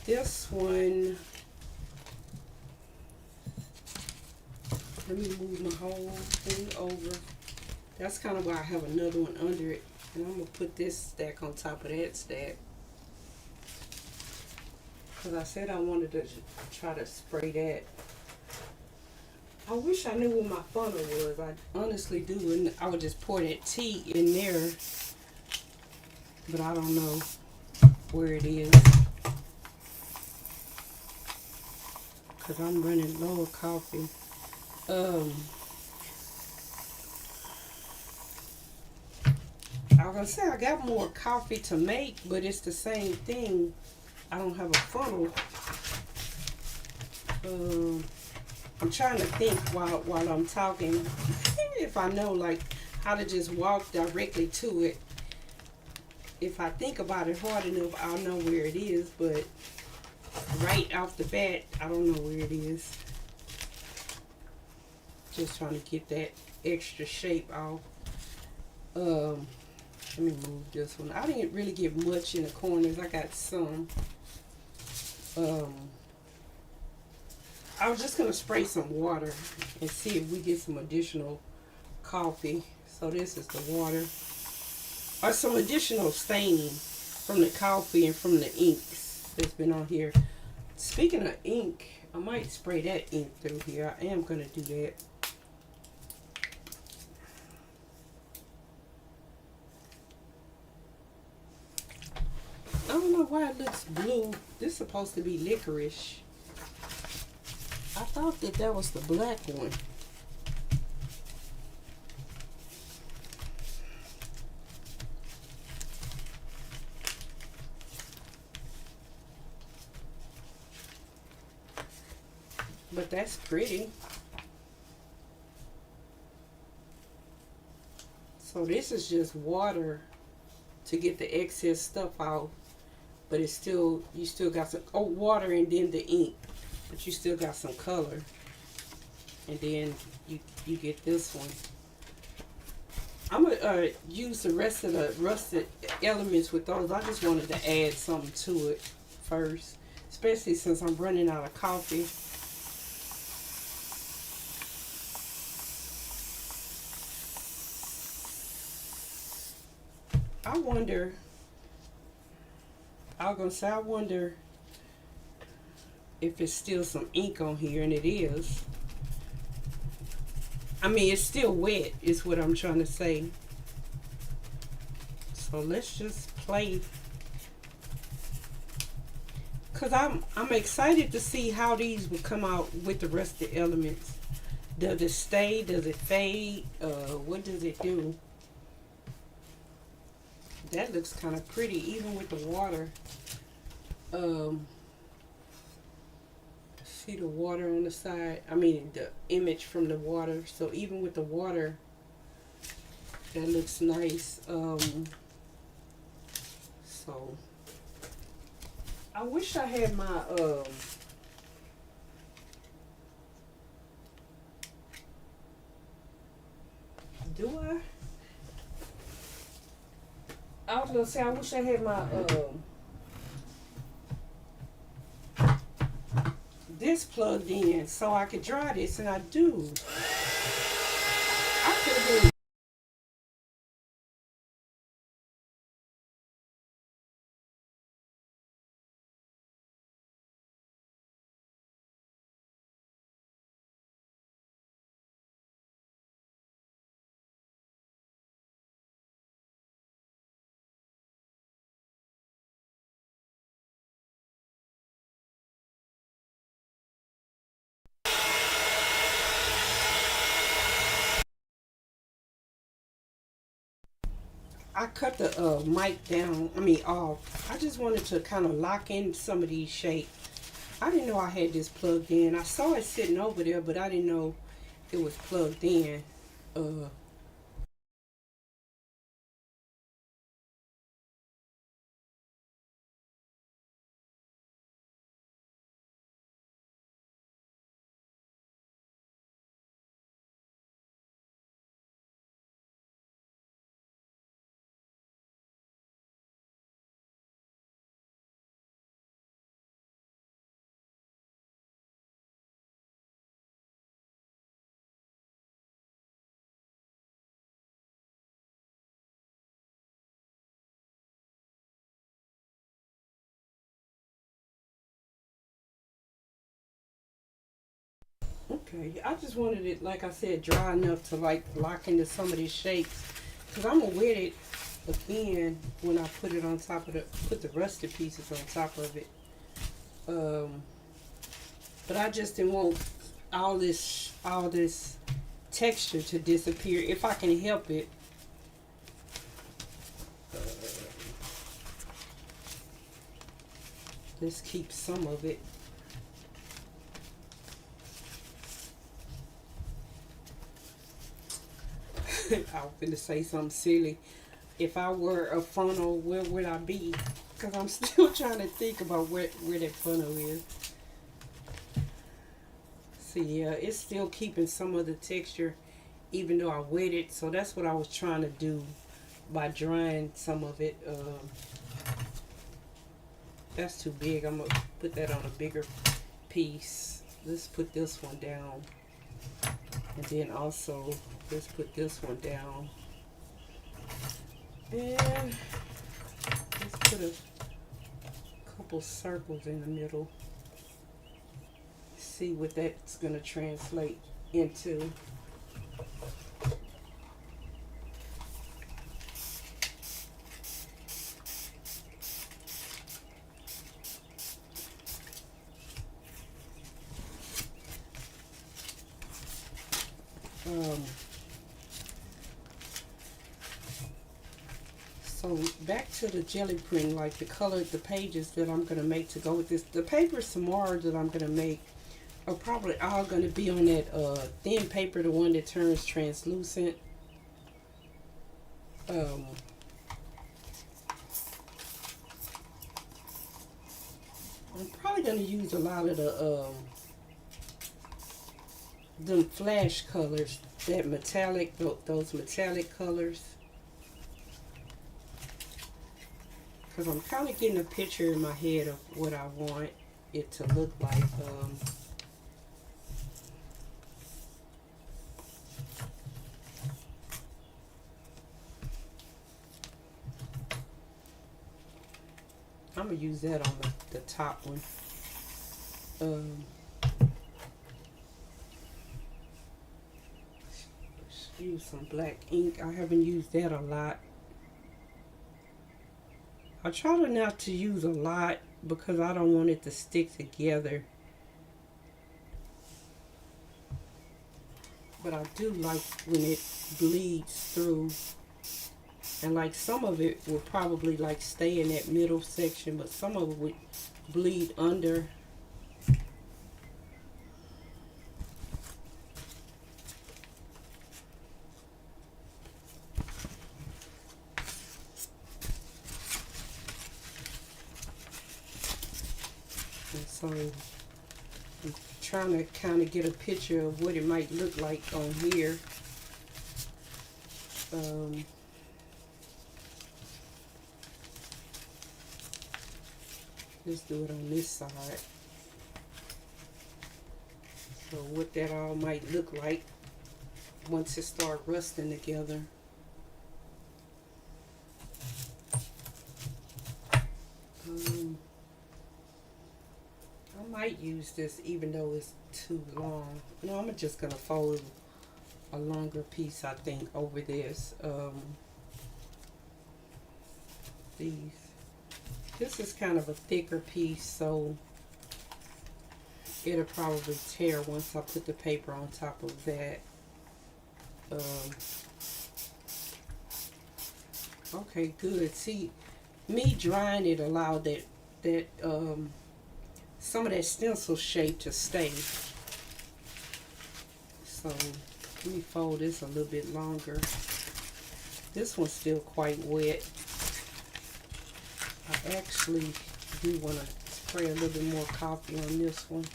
This one, let me move my whole thing over. That's kind of why I have another one under it. And I'm going to put this stack on top of that stack. Because I said I wanted to try to spray that. I wish I knew where my funnel was. I honestly do. And I would just pour that tea in there. But I don't know where it is. Because I'm running low of coffee. I was going to say I got more coffee to make, but it's the same thing. I don't have a funnel. I'm trying to think while I'm talking if I know like how to just walk directly to it. If I think about it hard enough, I'll know where it is, but right off the bat. I don't know where it is. Just trying to get that extra shape off. Let me move this one. I didn't really get much in the corners. I got some. I was just going to spray some water and see if we get some additional coffee. So this is the water. Or some additional staining from the coffee and from the inks that's been on here. Speaking of ink, I might spray that ink through here. I am going to do that. I don't know why it looks blue. This is supposed to be licorice. I thought that was the black one. But that's pretty. So this is just water to get the excess stuff out. But it's still, you still got some water and then the ink. But you still got some color. And then you get this one. I'm going to use the rest of the rusted elements with those. I just wanted to add something to it first. Especially since I'm running out of coffee. I wonder if it's still some ink on here, and it is. I mean, it's still wet, is what I'm trying to say. So let's just play. Because I'm excited to see how these will come out with the rest of the elements. Does it stay? Does it fade? What does it do? That looks kind of pretty, even with the water. See the water on the side? I mean, the image from the water. So even with the water, that looks nice. So I wish I had my do I was gonna say I wish I had my this plugged in so I could dry this, and I do. I could have been. I cut the mic down, I mean off. I just wanted to kind of lock in some of these shapes. I didn't know I had this plugged in. I saw it sitting over there, but I didn't know it was plugged in. Okay, I just wanted it, like I said, dry enough to like lock into some of these shapes. Because I'm going to wet it again when I put it on top of put the rusted pieces on top of it. But I just didn't want all this texture to disappear if I can help it. Let's keep some of it. I was going to say something silly. If I were a funnel, where would I be? Because I'm still trying to think about where that funnel is. See, yeah, it's still keeping some of the texture even though I waited. So that's what I was trying to do by drying some of it. That's too big. I'm going to put that on a bigger piece. Let's put this one down. And then also, let's put this one down. And let's put a couple circles in the middle. See what that's going to translate into. So back to the jelly print, like the color, the pages that I'm going to make to go with this. The papers tomorrow that I'm going to make are probably all going to be on that thin paper, the one that turns translucent. I'm probably going to use a lot of the them flash colors, that metallic, those metallic colors. Because I'm kind of getting a picture in my head of what I want it to look like. I'm going to use that on the top one. Use some black ink. I haven't used that a lot. I try not to use a lot because I don't want it to stick together. But I do like when it bleeds through. And like some of it will probably like stay in that middle section, but some of it would bleed under. And so I'm trying to kind of get a picture of what it might look like on here. Let's do it on this side. So what that all might look like once it starts rusting together. I might use this even though it's too long. No, I'm just gonna fold a longer piece, I think, over this. This is kind of a thicker piece, so it'll probably tear once I put the paper on top of that. Okay, good. See, me drying it allowed that some of that stencil shape to stay. So let me fold this a little bit longer. This one's still quite wet. I actually do want to spray a little bit more coffee on this one.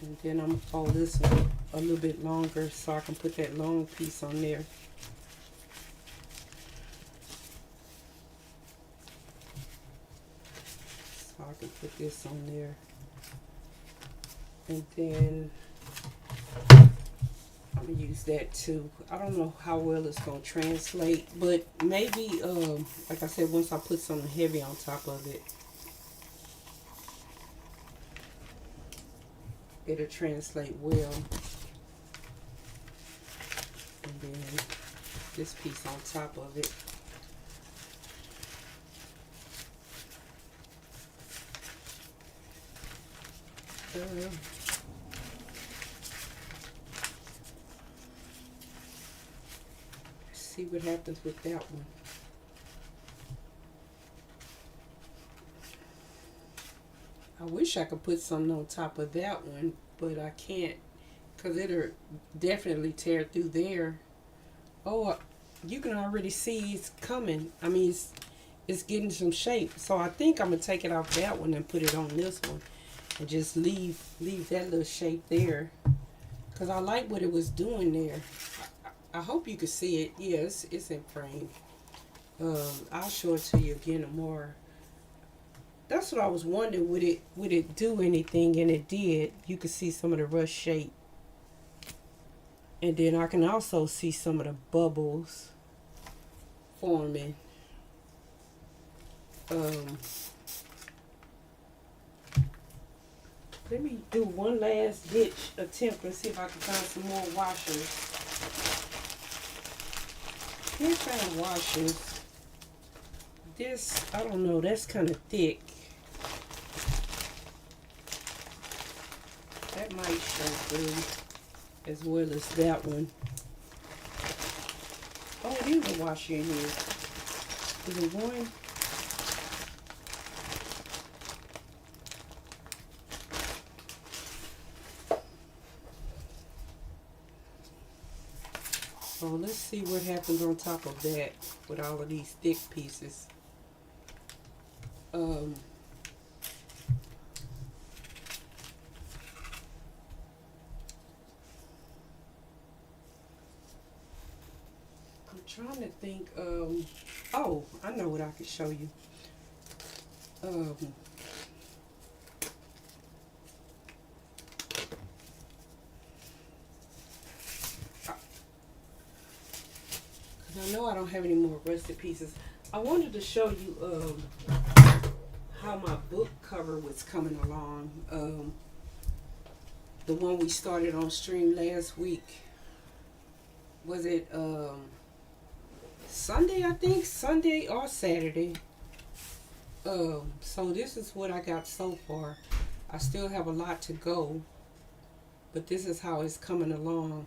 And then I'm going to fold this one a little bit longer so I can put that long piece on there. So I can put this on there. And then I'm going to use that too. I don't know how well it's going to translate, but maybe, like I said, once I put something heavy on top of it, it'll translate well. And then this piece on top of it. See what happens with that one. I wish I could put something on top of that one, but I can't because it'll definitely tear through there. Oh, you can already see it's coming. I mean, it's getting some shape. So I think I'm gonna take it off that one and put it on this one, and just leave that little shape there. Cause I like what it was doing there. I hope you can see it. Yes, it's in frame. I'll show it to you again tomorrow. That's what I was wondering. Would it do anything? And it did. You could see some of the rush shape, and then I can also see some of the bubbles forming. Um, Let me do one last ditch attempt and see if I can find some more washers. Can't find washers. This, I don't know, that's kind of thick. That might show through as well as that one. Oh, there's a washer in here. Is it one? So let's see what happens on top of that with all of these thick pieces. I'm trying to think. Oh, I know what I can show you. Um, I know I don't have any more rusted pieces. I wanted to show you how my book cover was coming along. The one we started on stream last week. Was it Sunday, I think? Sunday or Saturday. So this is what I got so far. I still have a lot to go, but this is how it's coming along.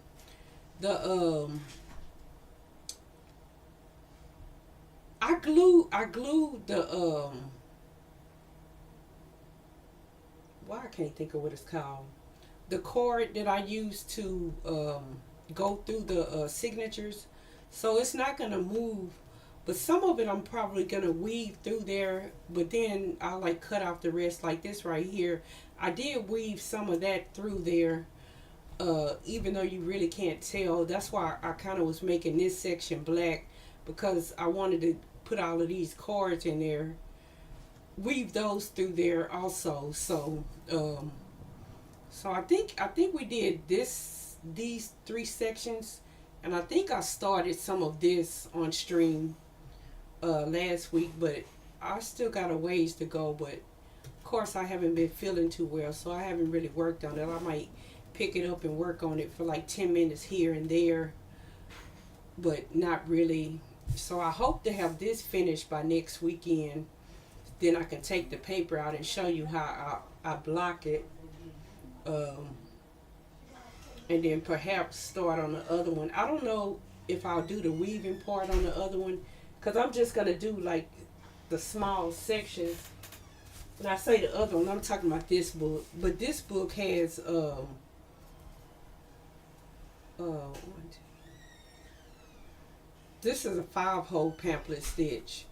I glued the well, I can't think of what it's called. The cord that I used to go through the signatures, so it's not gonna move. But some of it I'm probably gonna weave through there, but then I'll like cut off the rest, like this right here. I did weave some of that through there, even though you really can't tell. That's why I kind of was making this section black, because I wanted to put all of these cards in there, weave those through there also. So I think we did these three sections, and I think I started some of this on stream last week, but I still got a ways to go. But of course I haven't been feeling too well, so I haven't really worked on it. I might pick it up and work on it for like 10 minutes here and there, but not really. So I hope to have this finished by next weekend. Then I can take the paper out and show you how I block it. And then perhaps start on the other one. I don't know if I'll do the weaving part on the other one, because I'm just going to do like the small sections. When I say the other one, I'm talking about this book. But this book has this is a 5-hole pamphlet stitch.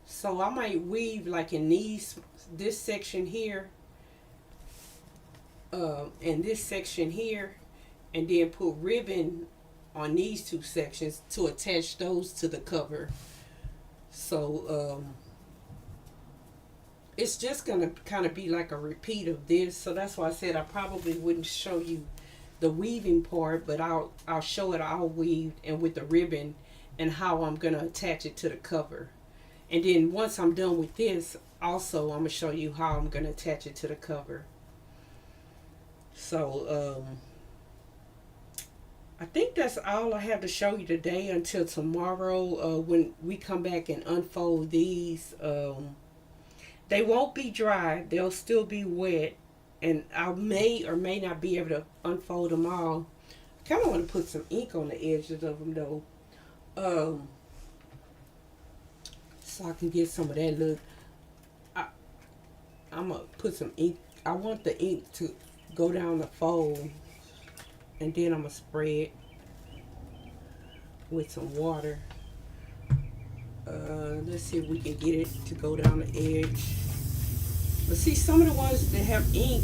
So I might weave like in this section here, and this section here, and then put ribbon on these two sections to attach those to the cover. So it's just gonna kind of be like a repeat of this. So that's why I said I probably wouldn't show you the weaving part, but I'll show it all weaved and with the ribbon, and how I'm gonna attach it to the cover. And then once I'm done with this, also I'm gonna show you how I'm gonna attach it to the cover. So I think that's all I have to show you today until tomorrow, when we come back and unfold these. They won't be dry, they'll still be wet, and I may or may not be able to unfold them all. I kind of want to put some ink on the edges of them though, so I can get some of that look. I'm gonna put some ink. I want the ink to go down the fold. And then I'm going to spray it with some water. Let's see if we can get it to go down the edge. But see, some of the ones that have ink,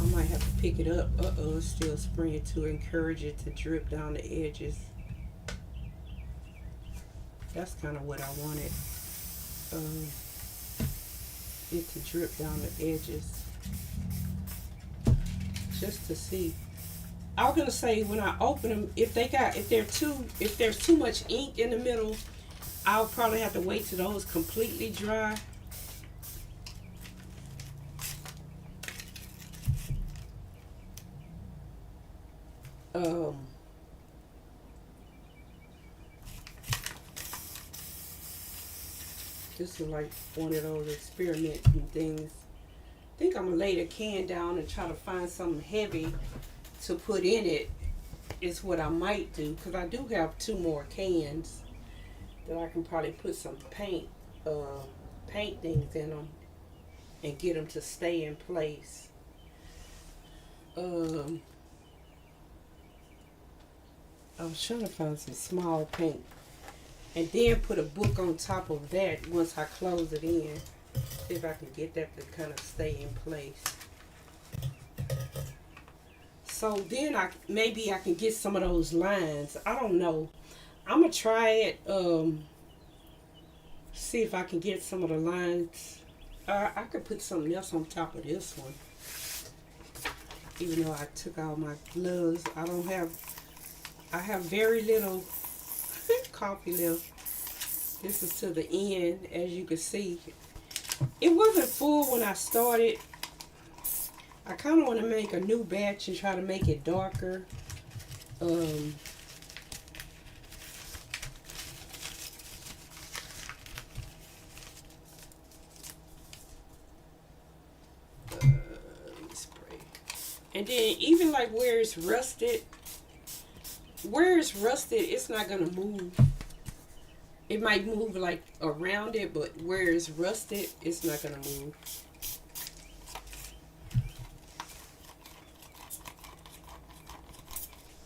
I might have to pick it up. It's still spraying to encourage it to drip down the edges. That's kind of what I wanted. Um, it to drip down the edges. Just to see. I was gonna say when I open them, if there's too much ink in the middle, I'll probably have to wait till those completely dry. Um, this is like one of those experimenting things. I think I'm gonna lay the can down and try to find something heavy to put in it. Is what I might do because I do have two more cans that I can probably put some paint things in them and get them to stay in place. Um, I was trying to find some small paint and then put a book on top of that once I close it in. See if I can get that to kind of stay in place. So then maybe I can get some of those lines. I don't know. I'm gonna try it. See if I can get some of the lines. I could put something else on top of this one. Even though I took out my gloves, I have very little coffee left. This is to the end, as you can see. It wasn't full when I started. I kind of want to make a new batch and try to make it darker. Um, spray. And then even like where it's rusted, it's not gonna move. It might move like around it, but where it's rusted, it's not gonna move.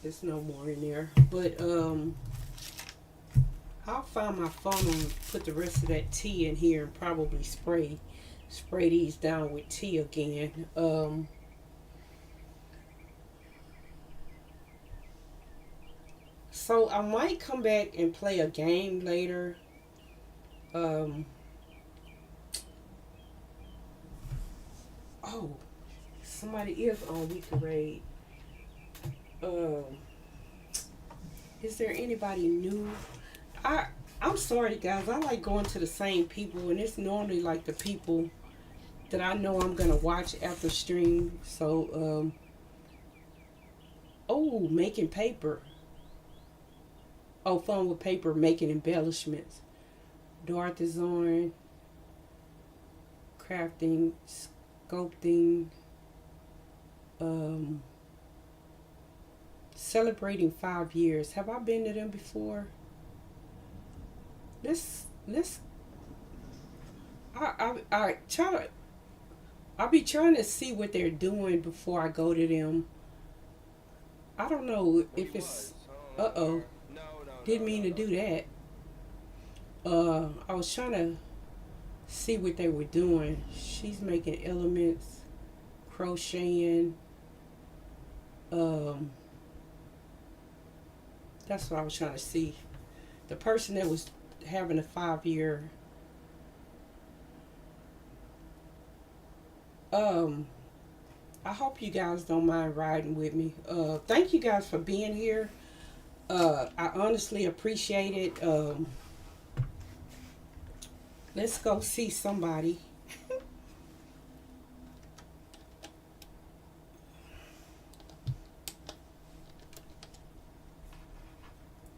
There's no more in there. But I'll find my phone and put the rest of that tea in here and probably spray these down with tea again. So I might come back and play a game later. Um, oh, somebody is on We Can Raid. Um, is there anybody new? I I'm sorry guys. I like going to the same people, and it's normally like the people that I know I'm gonna watch after stream. So oh, making paper. Oh, fun with paper, making embellishments. Dorothy Zorn, crafting, sculpting, um, celebrating 5 years. Have I been to them before? Let's. I try to. I'll be trying to see what they're doing before I go to them. I don't know if it's. Uh oh. Didn't mean to do that. I was trying to see what they were doing. She's making elements, crocheting. Um, that's what I was trying to see. The person that was having a 5 year. Um, I hope you guys don't mind riding with me. Thank you guys for being here. I honestly appreciate it. Let's go see somebody.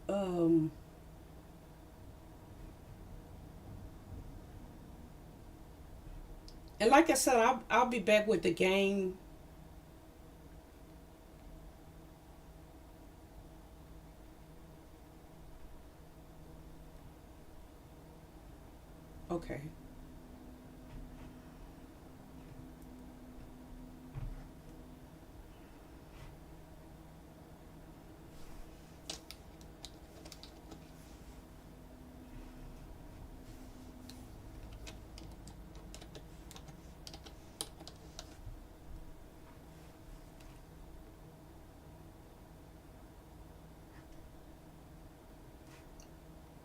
um, and like I said, I'll be back with the game. Okay.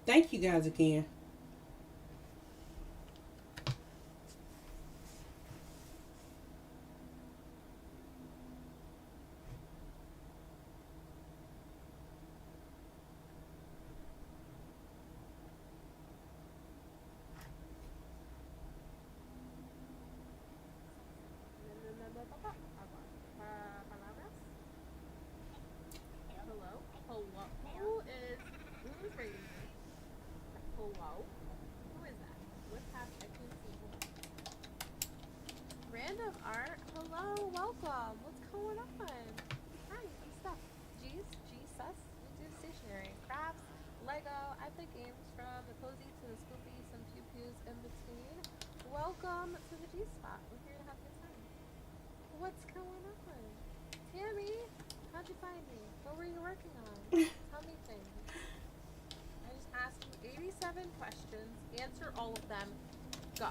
Thank you guys again. Palabras? Hello? Hello? Who's reading this? Hello? Who is that? What tab? I can't see. Hold on. Random art? Hello? Welcome. What's going on? Hi, some stuff. Jesus. We do stationery. Crafts. Lego. I play games from the cozy to the scoopy, some pew pews in between. Welcome to the G spot. We're here to have a good time. What's going on? Tammy, how'd you find me? What were you working on? Tell me things. I just asked you 87 questions. Answer all of them. Go.